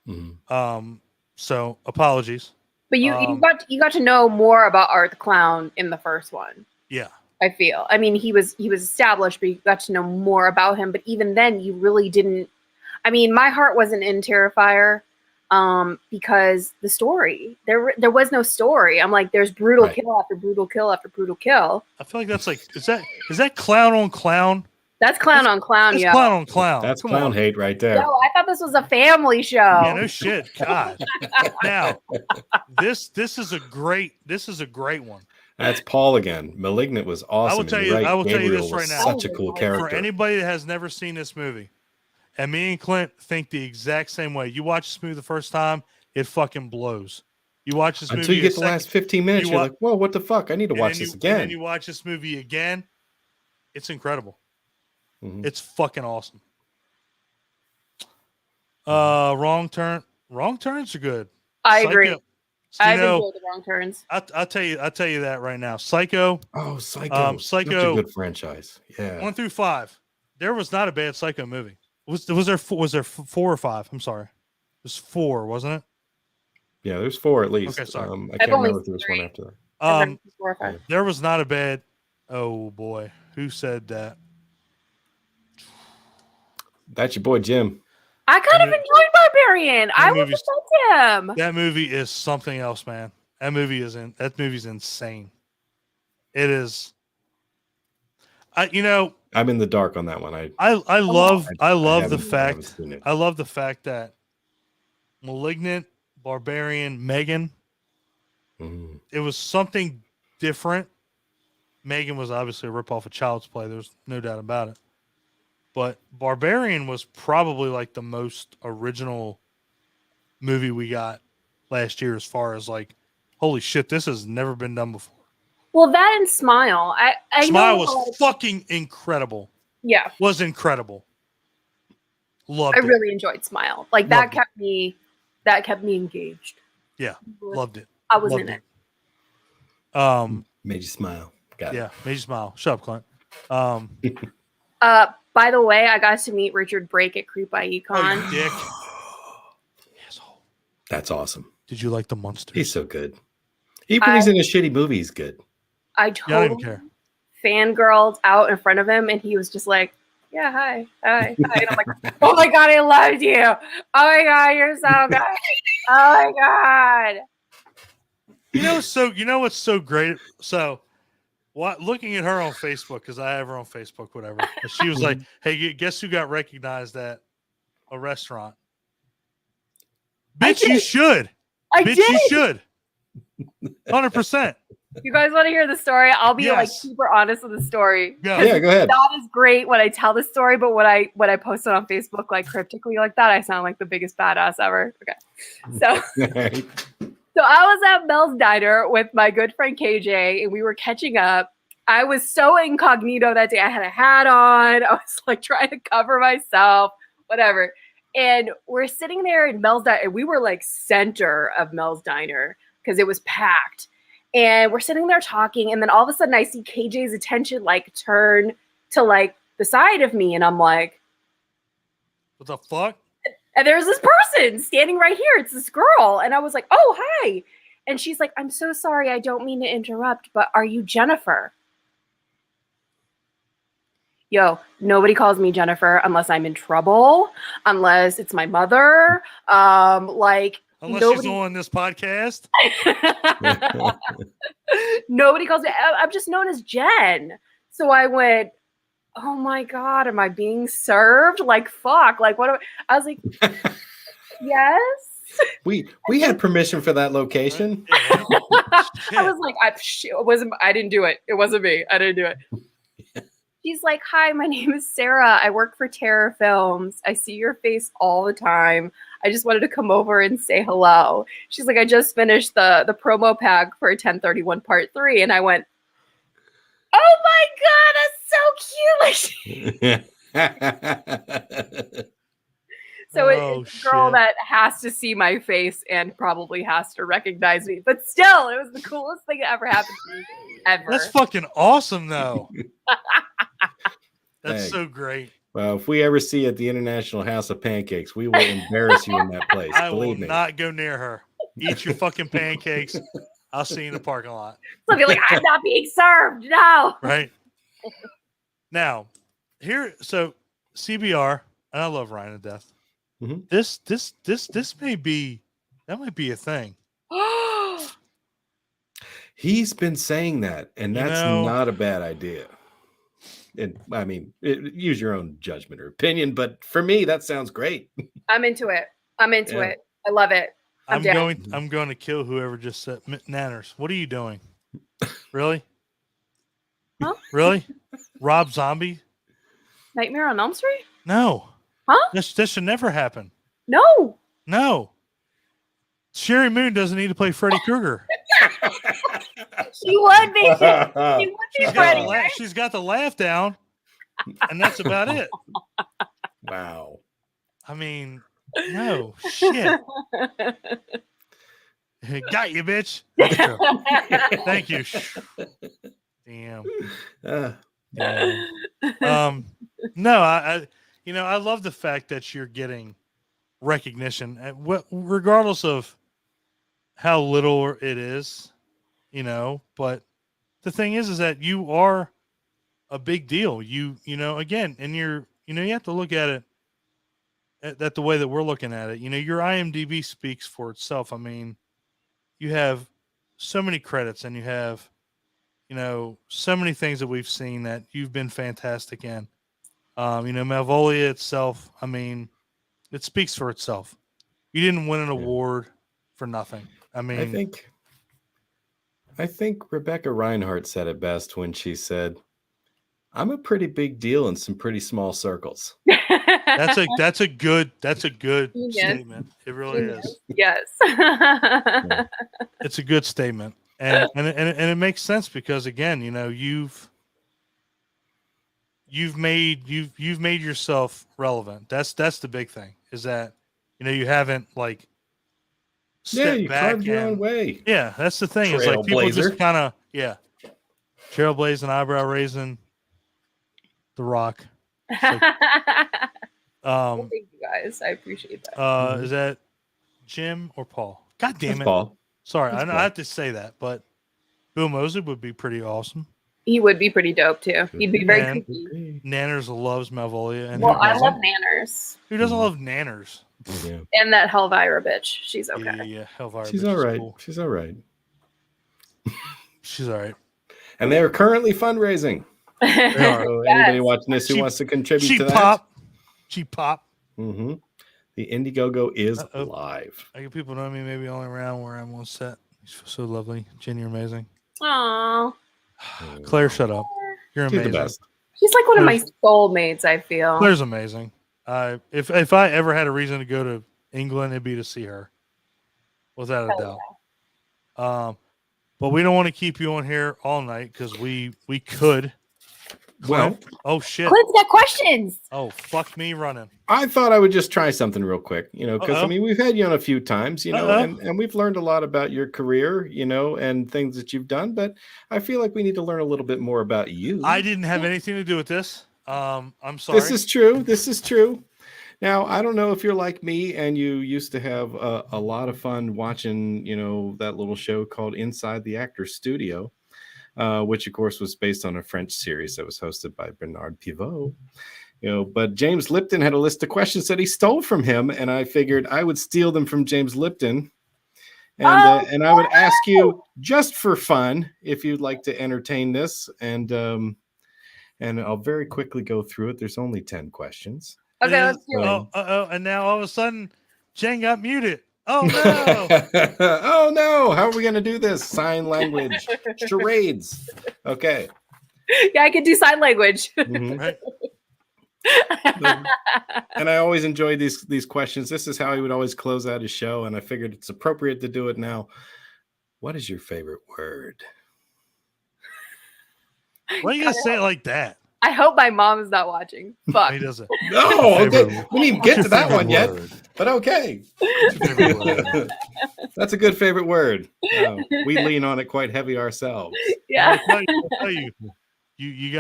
Mm-hmm. So apologies. But you got to know more about Art the Clown in the first one. Yeah. I feel. I mean, he was established, but you got to know more about him. But even then, you really didn't. I mean, my heart wasn't in Terrifier because the story there was no story. I'm like, there's brutal kill after brutal kill after brutal kill. I feel like that's like is that clown on clown? That's clown on clown, That's yeah. clown on clown. That's Come clown on. hate right there. No, I thought this was a family show. Yeah, no shit. God. Now, this is a great one. That's Paul again. Malignant was awesome. I will tell and you. right, I will tell you Gabriel this right was now. Such a cool character. For anybody that has never seen this movie, and me and Clint think the exact same way. You watch this movie the first time, it fucking blows. You watch this movie Until you get the last 15 minutes, you're like, whoa, what the fuck? I need to watch this again. And then you watch this movie again. It's incredible. Mhm. It's fucking awesome. Wrong turns are good. I Psycho- agree. So, I've enjoyed the wrong turns. I'll tell you that right now. Psycho. Oh, Psycho. Such a Psycho good franchise. Yeah. 1 through 5. There was not a bad Psycho movie. Was there 4 or 5? I'm sorry. It was 4, wasn't it? Yeah, there's 4 at least. Okay, sorry. I can't only remember if there was 1 seen after that. And then 4 or 5. There was not a bad. Oh boy, who said that? That's your boy Jim. I kind of enjoyed Barbarian. I was movie's- with him. That movie is something else, man. That movie's insane. It is. I'm in the dark on that one. I love the haven't fact seen it. I love the fact that Malignant, Barbarian, Megan, Mm. it was something different. Megan was obviously a ripoff of Child's Play. There's no doubt about it. But Barbarian was probably like the most original movie we got last year as far as like, holy shit, this has never been done before. Well, that and Smile. I Smile know was fucking incredible. Yeah. Was incredible. Loved I it. really enjoyed Smile. Like Loved that kept me engaged. Yeah. Loved it. I was Loved in it. Made you smile. Got Yeah, it. made you smile. Shut up, Clint. By the way, I got to meet Richard Brake at Creep by Econ. Oh, you dick. Asshole. That's awesome. Did you like the monsters? He's so good. Even when he's in a shitty movie, he's good. I Yeah, I don't even totally care. fangirled out in front of him, and he was just like, "Yeah, hi." And I'm like, "Oh my god, I loved you! Oh my god, you're so good! Oh my god!" You know what's so great? So, looking at her on Facebook, because I have her on Facebook, whatever. And she was like, "Hey, guess who got recognized at a restaurant?" I Bitch, you did. should. I Bitch, did. you should. 100%. You guys want to hear the story? I'll be like Yes. super honest with the story. Go. Yeah, go ahead. Not as great when I tell the story, but when I post it on Facebook like cryptically like that, I sound like the biggest badass ever. Okay, so I was at Mel's Diner with my good friend KJ, and we were catching up. I was so incognito that day. I had a hat on. I was like trying to cover myself, whatever. And we're sitting there in Mel's Diner, and we were like center of Mel's Diner because it was packed. And we're sitting there talking, and then all of a sudden I see KJ's attention like turn to like the side of me, and I'm like, What the fuck? and there's this person standing right here. It's this girl. And I was like, "Oh, hi." And she's like, "I'm so sorry. I don't mean to interrupt, but are you Jennifer?" Yo, nobody calls me Jennifer unless I'm in trouble, unless it's my mother. Unless nobody, she's on this podcast. nobody calls me. I'm just known as Jen. So I went, "Oh my God, am I being served? Like, fuck. Like, what? I was like, yes." We had permission for that location. Yeah, right? I was like, I didn't do it. It wasn't me. I didn't do it. She's like, "Hi, my name is Sarah. I work for Terror Films. I see your face all the time. I just wanted to come over and say hello." She's like, "I just finished the promo pack for 1031 Part 3." And I went, "Oh my God, that's so cute." So Oh, it's a girl shit. that has to see my face and probably has to recognize me. But still, it was the coolest thing that ever happened to me ever. That's fucking awesome, though. That's Hey. so great. Well, if we ever see you at the International House of Pancakes, we will embarrass you in that place. I will Believe me. not go near her. Eat your fucking pancakes. I'll see you in the parking lot. So I'll be like, "I'm not being served. No." Right? Now, so CBR, and I love Ryan to death. Mhm. This might be a thing. He's been saying that, and You that's know- not a bad idea. And I mean, use your own judgment or opinion, but for me, that sounds great. I'm into it. I'm into Yeah. it. I love it. I'm down. I'm going to kill whoever just said Nanners. What are you doing? Really? Huh? Really? Rob Zombie? Nightmare on Elm Street? No. Huh? This should never happen. No. No. Sherry Moon doesn't need to play Freddy Krueger. She would be. She would be She's got, Freddy, the right? she's got the laugh down, and that's about it. Wow. I mean, no shit. Got you, bitch. Thank you. Damn. Damn. No, I love the fact that you're getting recognition, regardless of how little it is, you know, but the thing is that you are a big deal. You know, again, and you have to look at it at the way that we're looking at it. You know, your IMDb speaks for itself. I mean, you have so many credits and you have, you know, so many things that we've seen that you've been fantastic in. You know, Malvolia itself, I mean, it speaks for itself. You didn't win an award for nothing. I mean, I think Rebecca Reinhardt said it best when she said, "I'm a pretty big deal in some pretty small circles." that's a good Yes. statement. It really is. Yes. It's a good statement. And it makes sense because again, you know, you've made yourself relevant. That's the big thing is that, you know, you haven't like stepped you back carved your own way. Yeah, that's the thing. It's like people just kind of trailblazing, eyebrow raising, The Rock. Like, well, thank you guys. I appreciate that. Is that Jim or Paul? God damn it, Paul. Sorry, That's I have to say that, but Bill Mosley would be pretty awesome. He would be pretty dope too. He'd be very creepy. Nanners loves Malvolia. And well, I love Nanners. Who doesn't love Nanners? Yeah. And that Helvira bitch. She's okay. Yeah, Helvira She's bitch all right. Cool. She's all right. She's all right. And they are currently fundraising. They are. So anybody watching this who wants to contribute to that? Cheap pop. Mm-hmm. The Indiegogo is live. I get people know me maybe only around where I'm on set. She's so lovely. Jen, you're amazing. Aww. Claire, shut up. You're amazing. She's the best. She's like one of my soulmates, I feel. Claire's amazing. If I ever had a reason to go to England, it'd be to see her. Without a doubt. But we don't want to keep you on here all night because we could. Well, oh shit. Clint's got questions. Oh, fuck me running. I thought I would just try something real quick, you know, because I mean, we've had you on a few times, you know, and we've learned a lot about your career, you know, and things that you've done. But I feel like we need to learn a little bit more about you. I didn't have anything to do with this. I'm sorry. This is true. This is true. Now, I don't know if you're like me and you used to have a lot of fun watching, you know, that little show called Inside the Actor's Studio, which, of course, was based on a French series that was hosted by Bernard Pivot. You know, but James Lipton had a list of questions that he stole from him, and I figured I would steal them from James Lipton. And I would ask you just for fun if you'd like to entertain this, and I'll very quickly go through it. There's only 10 questions. Okay, let's do it. And now all of a sudden, Jen got muted. Oh no! Oh no! How are we going to do this? Sign language, charades. Okay. Yeah, I can do sign language. Mm-hmm. Right. And I always enjoy these questions. This is how he would always close out his show, and I figured it's appropriate to do it now. What is your favorite word? Why are you gonna say it like that? I hope my mom is not watching. Fuck. He doesn't. No, okay. We didn't even get to that one yet. But okay. That's a good favorite word. We lean on it quite heavy ourselves. Yeah. I'll tell you. You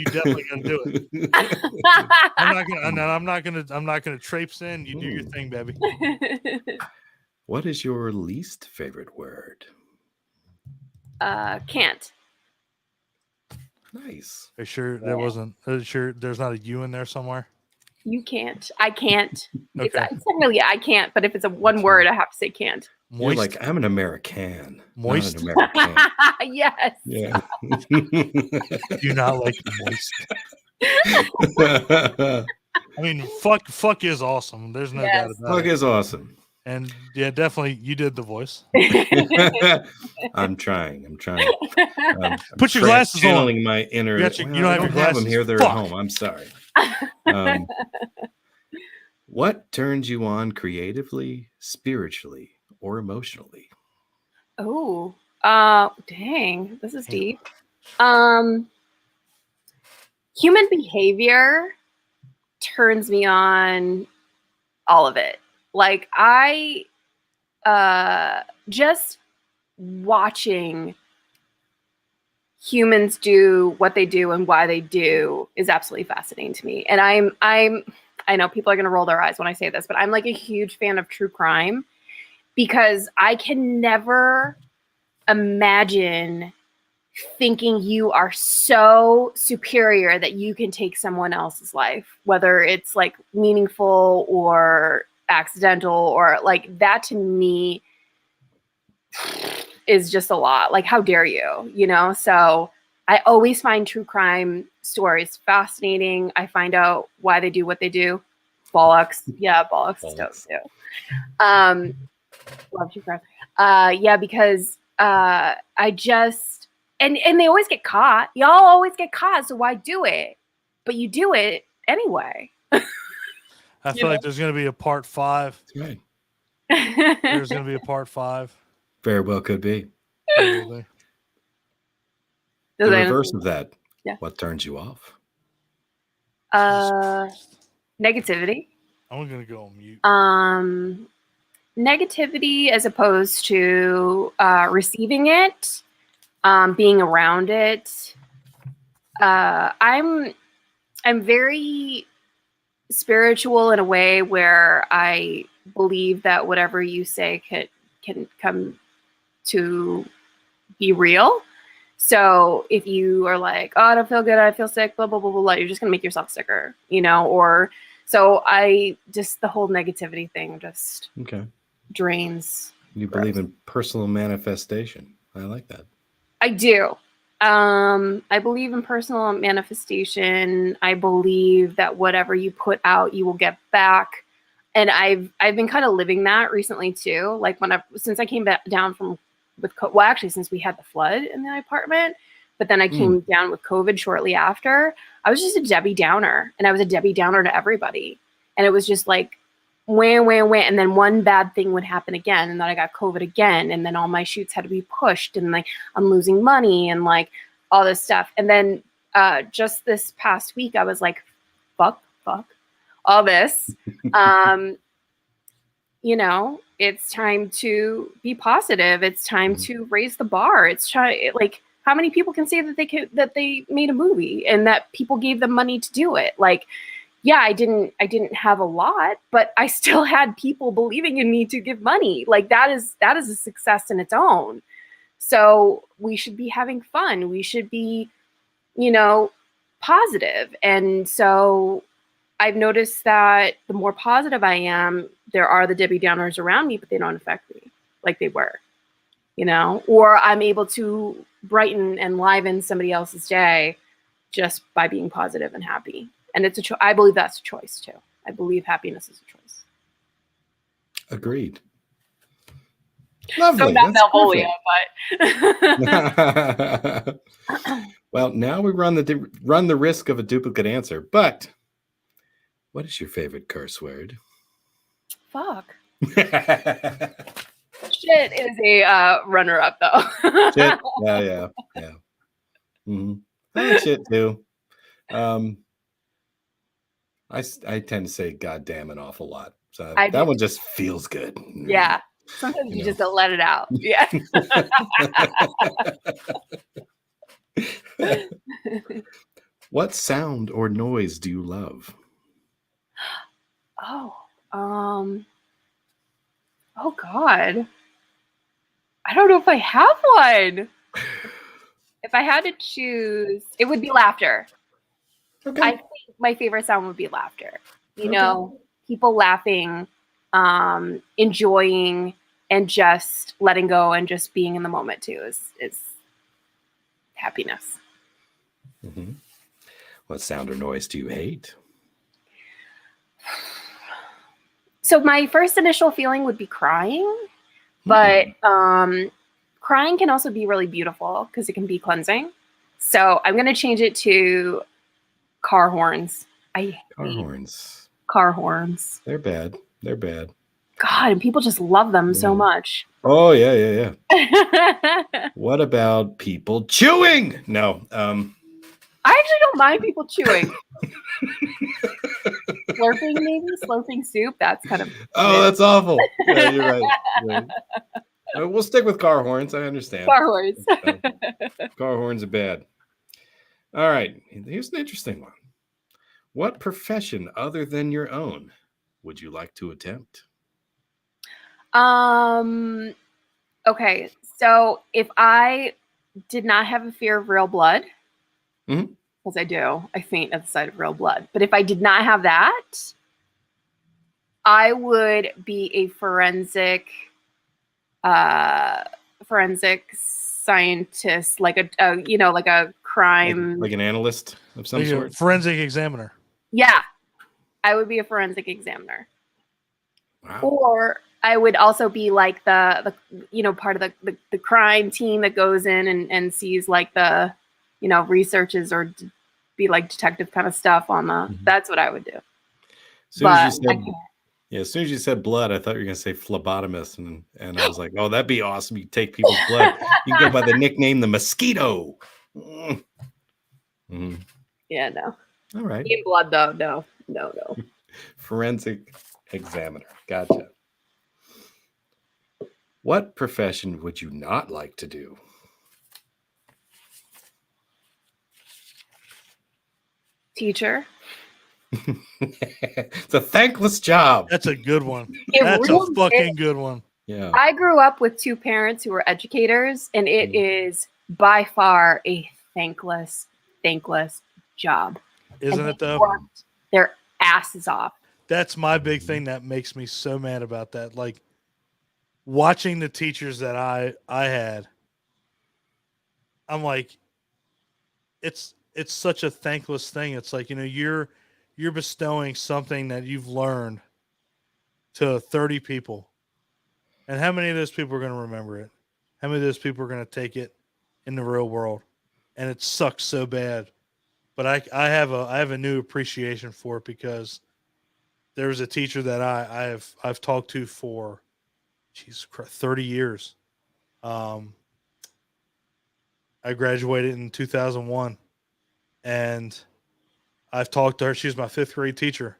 definitely gonna do it. I'm not gonna traipse in. You do your thing, baby. What is your least favorite word? Can't. Nice. Are you sure there wasn't? Are you sure there's not a U in there somewhere? You can't. I can't. Okay. It's technically I can't, but if it's a one word, I have to say can't. You're like, I'm an American. Moist. Not an American. Yes. Yeah. Do not like moist. I mean, fuck is awesome. There's no doubt about fuck it. Is awesome. And yeah, definitely, you did the voice. I'm trying. Put your glasses on. Channeling my inner. You don't have your glasses. Them here. They're at home. I'm sorry. What turns you on creatively, spiritually, or emotionally? Oh, dang, this is deep. Human behavior turns me on, all of it. Like I just watching humans do what they do and why they do is absolutely fascinating to me. And I know people are going to roll their eyes when I say this, but I'm like a huge fan of true crime. because I can never imagine thinking you are so superior that you can take someone else's life, whether it's like meaningful or accidental, or like that to me is just a lot. Like, how dare you, you know? So I always find true crime stories fascinating. I find out why they do what they do. Bollocks. Yeah, bollocks is dope too. Love true crime. Yeah, because I just and they always get caught. Y'all always get caught, so why do it? But you do it anyway. I feel like there's going to be a part 5. That's right. There's going to be a part 5. Very well could be. Probably. The reverse of that. Yeah. What turns you off? Negativity. I'm going to go on mute. Negativity as opposed to receiving it, being around it. I'm very spiritual in a way where I believe that whatever you say can come to be real. So if you are like, oh, I don't feel good, I feel sick, blah, blah, blah, blah, blah, you're just going to make yourself sicker, you know? Or so the whole negativity thing just drains. You believe in personal manifestation. I like that. I do. I believe in personal manifestation. I believe that whatever you put out, you will get back. And I've been kind of living that recently too. Like since I came back down since we had the flood in the apartment, but then I came down with COVID shortly after, I was just a Debbie Downer, and I was a Debbie Downer to everybody. And it was just like, wham. And then one bad thing would happen again. And then I got COVID again. And then all my shoots had to be pushed, and like, I'm losing money and like all this stuff. And then just this past week, I was like, fuck all this. You know, it's time to be positive. It's time to raise the bar. Like, how many people can say that they made a movie and that people gave them money to do it? Like, yeah, I didn't have a lot, but I still had people believing in me to give money. Like, that is a success in its own. So we should be having fun. We should be, you know, positive. And so I've noticed that the more positive I am, there are the Debbie Downers around me, but they don't affect me like they were, you know, or I'm able to brighten and liven somebody else's day just by being positive and happy. And it's I believe that's a choice too. I believe happiness is a choice. Agreed. Lovely. So not Malvolio, but well, now we run the risk of a duplicate answer. But what is your favorite curse word? Fuck. Shit is a runner-up though. Shit. Yeah. Mm-hmm. I like shit too. I tend to say goddamn an awful lot. So that one just feels good. Yeah. Sometimes you just don't let it out. Yeah. What sound or noise do you love? Oh God. I don't know if I have one. If I had to choose, it would be laughter. Okay. I think my favorite sound would be laughter. You know, people laughing, enjoying, and just letting go and just being in the moment too is happiness. Mm-hmm. What sound or noise do you hate? So my first initial feeling would be crying, but crying can also be really beautiful because it can be cleansing. So I'm going to change it to car horns. Car horns. They're bad. God, and people just love them so much. Oh, yeah. What about people chewing? No. I actually don't mind people chewing. Slurping, maybe? Slurping soup? That's kind of... Oh, that's awful. Yeah, you're right. We'll stick with car horns. I understand. Car horns. Car horns are bad. All right. Here's an interesting one. What profession other than your own would you like to attempt? Okay, so if I did not have a fear of real blood, because I do, I faint at the sight of real blood. But if I did not have that, I would be a forensic scientist, like like a crime, like an analyst of some Like a sort. forensic examiner. Yeah, I would be a forensic examiner. Wow. Or I would also be like the part of the crime team that goes in and sees like the researches or be like detective kind of stuff on the. That's what I would do. As soon as you said blood, I thought you were going to say phlebotomist, and I was like, oh, that'd be awesome. You take people's blood. You can go by the nickname the mosquito. Yeah, no. All right. In blood though, no. Forensic examiner. Gotcha. What profession would you not like to do? Teacher. It's a thankless job. That's a good one. It That's really a fucking good one. Yeah. I grew up with two parents who were educators, and it is by far a thankless job. Isn't it though? Worked their asses off. That's my big thing that makes me so mad about that. Like watching the teachers that I had, I'm like, it's such a thankless thing. It's like, you're bestowing something that you've learned to 30 people. And how many of those people are going to remember it? How many of those people are going to take it in the real world? And it sucks so bad. But I have a new appreciation for it because there was a teacher that I've talked to for 30 years. I graduated in 2001, and I've talked to her. She's my 5th grade teacher,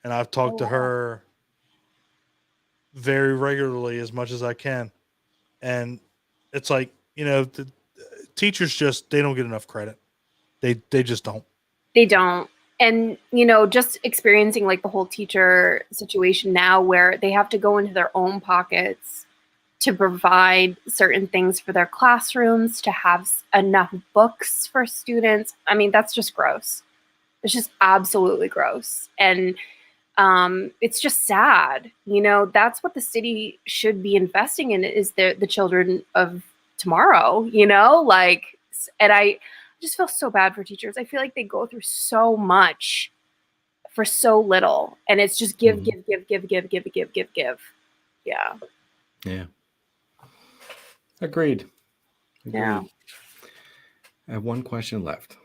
and I've talked to her very regularly as much as I can. And it's like, the teachers they don't get enough credit. They just don't. They don't. And, just experiencing like the whole teacher situation now where they have to go into their own pockets to provide certain things for their classrooms, to have enough books for students. I mean, that's just gross. It's just absolutely gross. And it's just sad. That's what the city should be investing in, is the children of tomorrow, and I just feel so bad for teachers. I feel like they go through so much for so little, and it's just give. Yeah. Yeah. Agreed. Yeah. I have one question left.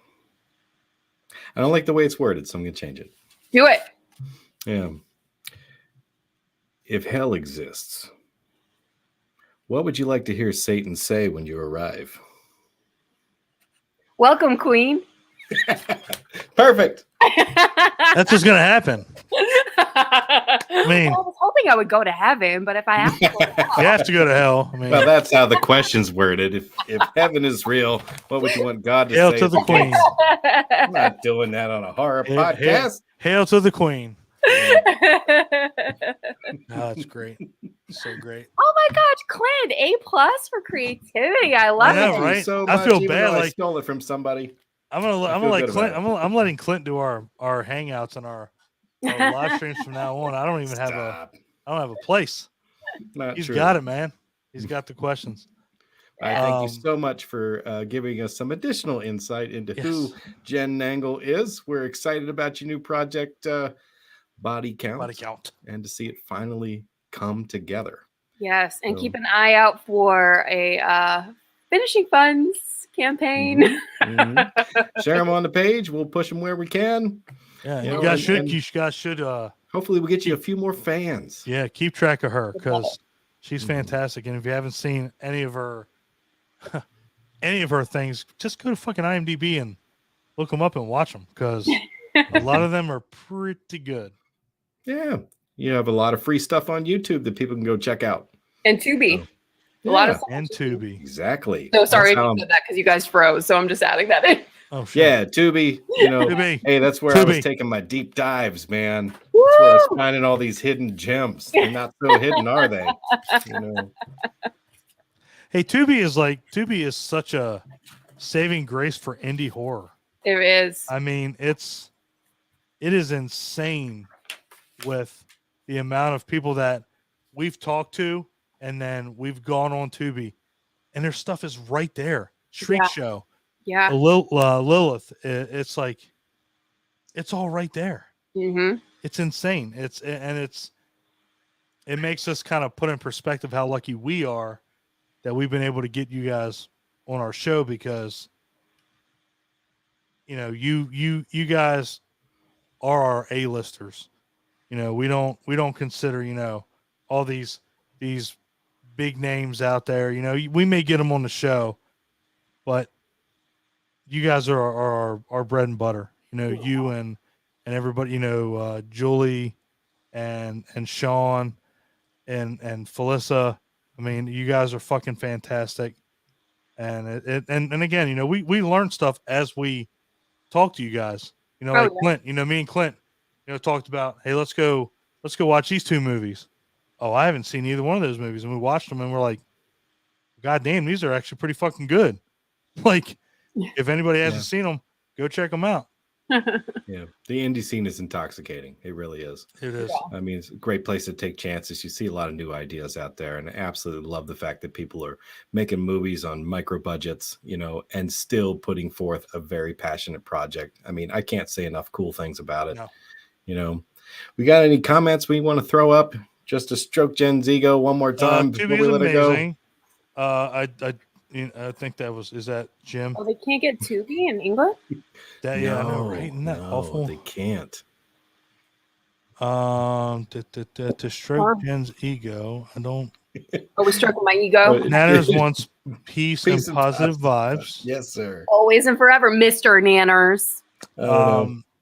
I don't like the way it's worded, so I'm going to change it. Do it. Yeah. If hell exists, what would you like to hear Satan say when you arrive? Welcome, Queen. Perfect. That's what's going to happen. I mean, I was hoping I would go to heaven, but if I have to go to hell, you have to go to hell. I mean, Well, that's how the question's worded. If heaven is real, what would you want God to hail say? to the Queen. I'm not doing that on a horror podcast. Hail to the Queen. Oh, that's great. So great. Oh my gosh, Clint, A+ for creativity. I love Yeah, it. right? So I much, feel even bad, though I like- stole it from somebody. I'm gonna feel let good Clint. about I'm letting Clint do our hangouts and our live streams from now on. I don't even have Stop. I don't have a place. Not He's true. got it, man. He's got the questions. I thank you Um, so much for giving us some additional insight into who Yes. Jenn Nangle is. We're excited about your new project, Body Count, Body count. and to see it finally come together. Yes, and So- keep an eye out for a finishing funds campaign. Mhm. Share them on the page. We'll push them where we can. Yeah, You you know, guys and- should Hopefully, we'll get you a few more fans. yeah, keep track of her because she's Mhm. fantastic. And if you haven't seen any of her things, just go to fucking IMDb and look them up and watch them because a lot of them are pretty good. Yeah. You have a lot of free stuff on YouTube that people can go check out. And Tubi. Oh, A lot of yeah, stuff. And Tubi. exactly. So sorry if That's how you said that because you guys froze. So I'm just adding that in. Oh, shit. Yeah, Tubi. Tubi. Hey, that's where I was Tubi. taking my deep dives, man. That's Woo! where I was finding all these hidden gems. They're not so hidden, are they? Hey, Tubi is such a saving grace for indie horror. It is. I mean, it is insane with the amount of people that we've talked to, and then we've gone on Tubi, and their stuff is right there. Shriek Show, Yeah. Lilith. It's like, it's all right there. Mm-hmm. It's insane. It makes us kind of put in perspective how lucky we are that we've been able to get you guys on our show, because you guys are our A-listers. We don't consider all these big names out there. We may get them on the show, but you guys are our bread and butter. You and everybody. Julie and Sean and Felissa. I mean, you guys are fucking fantastic. And and again, we learn stuff as we talk to you guys. Clint. Me and Clint, talked about, hey, let's go watch these two movies. Oh, I haven't seen either one of those movies, and we watched them, and we're like, God damn, these are actually pretty fucking good. Like, if anybody hasn't seen them, go check them out. Yeah, the indie scene is intoxicating. It really is. It is. Yeah. I mean, it's a great place to take chances. You see a lot of new ideas out there, and I absolutely love the fact that people are making movies on micro budgets, and still putting forth a very passionate project. I mean, I can't say enough cool things about it. No. We got any comments we want to throw up just to stroke Jen's ego one more time before we let her go? I think is that Jim? Oh, they can't get Tubi in England? I know, right? Isn't that awful? They can't. To stroke Jen's ego, I don't. Are we stroking my ego? Nanners wants peace and positive vibes. Yes, sir. Always and forever, Mr. Nanners.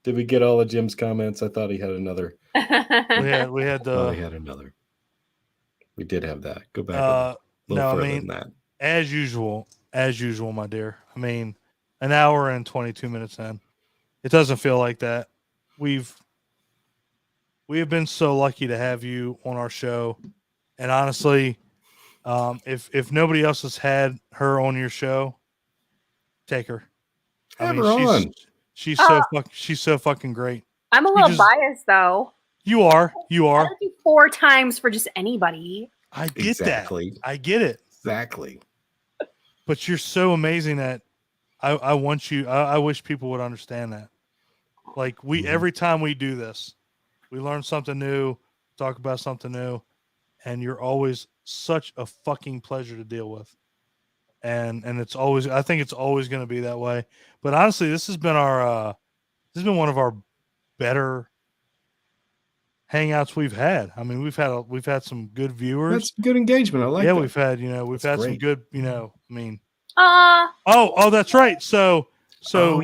Did we get all of Jim's comments? I thought he had another. we had he had another. We did have that. Go back a little further than that. As usual, my dear. I mean, an hour and 22 minutes in. It doesn't feel like that. We have been so lucky to have you on our show. And honestly, if nobody else has had her on your show, take her. Have her on. She's so fucking great. I'm a little biased though. You are. I don't do 4 times for just anybody. I get that. I get it. Exactly. But you're so amazing that I want you. I wish people would understand that. Like every time we do this, we learn something new, talk about something new, and you're always such a fucking pleasure to deal with. And I think it's always going to be that way. But honestly, this has been one of our better hangouts we've had. I mean, we've had some good viewers. That's good engagement. I like that. We've had some good, I mean. Oh, that's right. So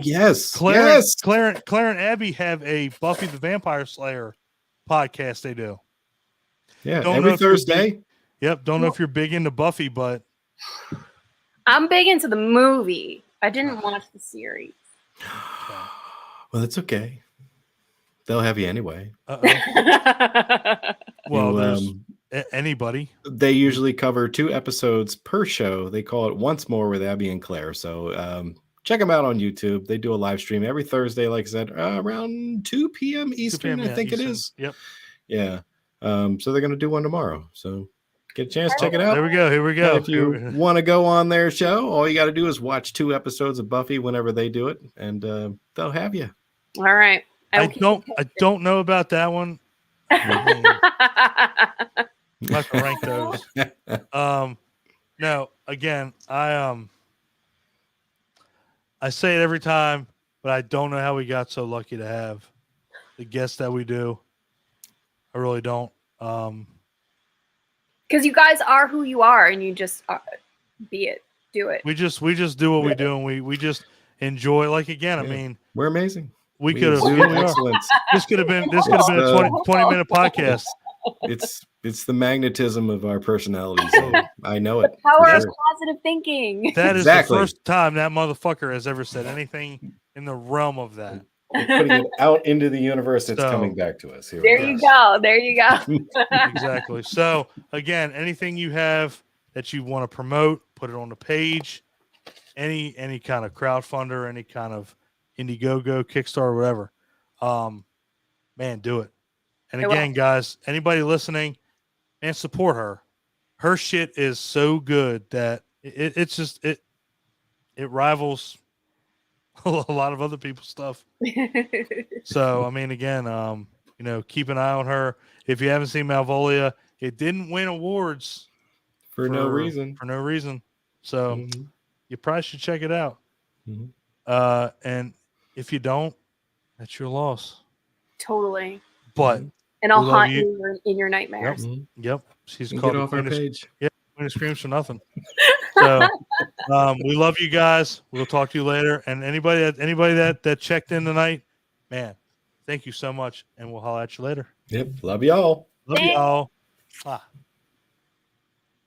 yes. Claire and Abby have a Buffy the Vampire Slayer podcast they do. Yeah, every Thursday. Don't know if you're big into Buffy, but I'm big into the movie. I didn't watch the series. Well, that's okay. They'll have you anyway. Well, anybody. They usually cover 2 episodes per show. They call it Once More with Abby and Claire. So check them out on YouTube. They do a live stream every Thursday, like I said, around 2 p.m. Eastern, 2 p.m., I think Eastern. it is. Yep. Yeah. So they're going to do one tomorrow. So get a chance, check it out. Here we go. And if you want to go on their show, all you got to do is watch 2 episodes of Buffy whenever they do it, and they'll have you. All right. I don't know about that one. Let's rank those. No, again, I say it every time, but I don't know how we got so lucky to have the guests that we do. I really don't. Because you guys are who you are, and you just do it. We just do what we do, and we just enjoy. Like again, I mean, we're amazing. We could have. This could have been a 20-minute podcast. It's the magnetism of our personalities. I know it. Power for of sure. positive thinking. That is Exactly. the first time that motherfucker has ever said anything in the realm of that. We're putting it out into the universe. It's So- coming back to us. Here There we you go. go. There you go. Exactly. So again, anything you have that you want to promote, put it on the page. Any kind of crowdfunder, any kind of Indiegogo, Kickstarter, whatever. Man, do it. And I will. again, guys, anybody listening, man, support her. Her shit is so good that it's just it rivals a lot of other people's stuff. So I mean, again, keep an eye on her. If you haven't seen Malvolia, it didn't win awards For no reason. For no reason. So Mhm. you probably should check it out. Mhm. And if you don't, that's your loss. Totally. But And I'll we love haunt you. you in your nightmares. Mhm. Yep, she's And called get the off our Queen of, page. Queen of Screams for nothing. So we love you guys. We'll talk to you later. And anybody that checked in tonight, man, thank you so much. And we'll holler at you later. Yep. Love y'all. Love Thanks. y'all. Ah.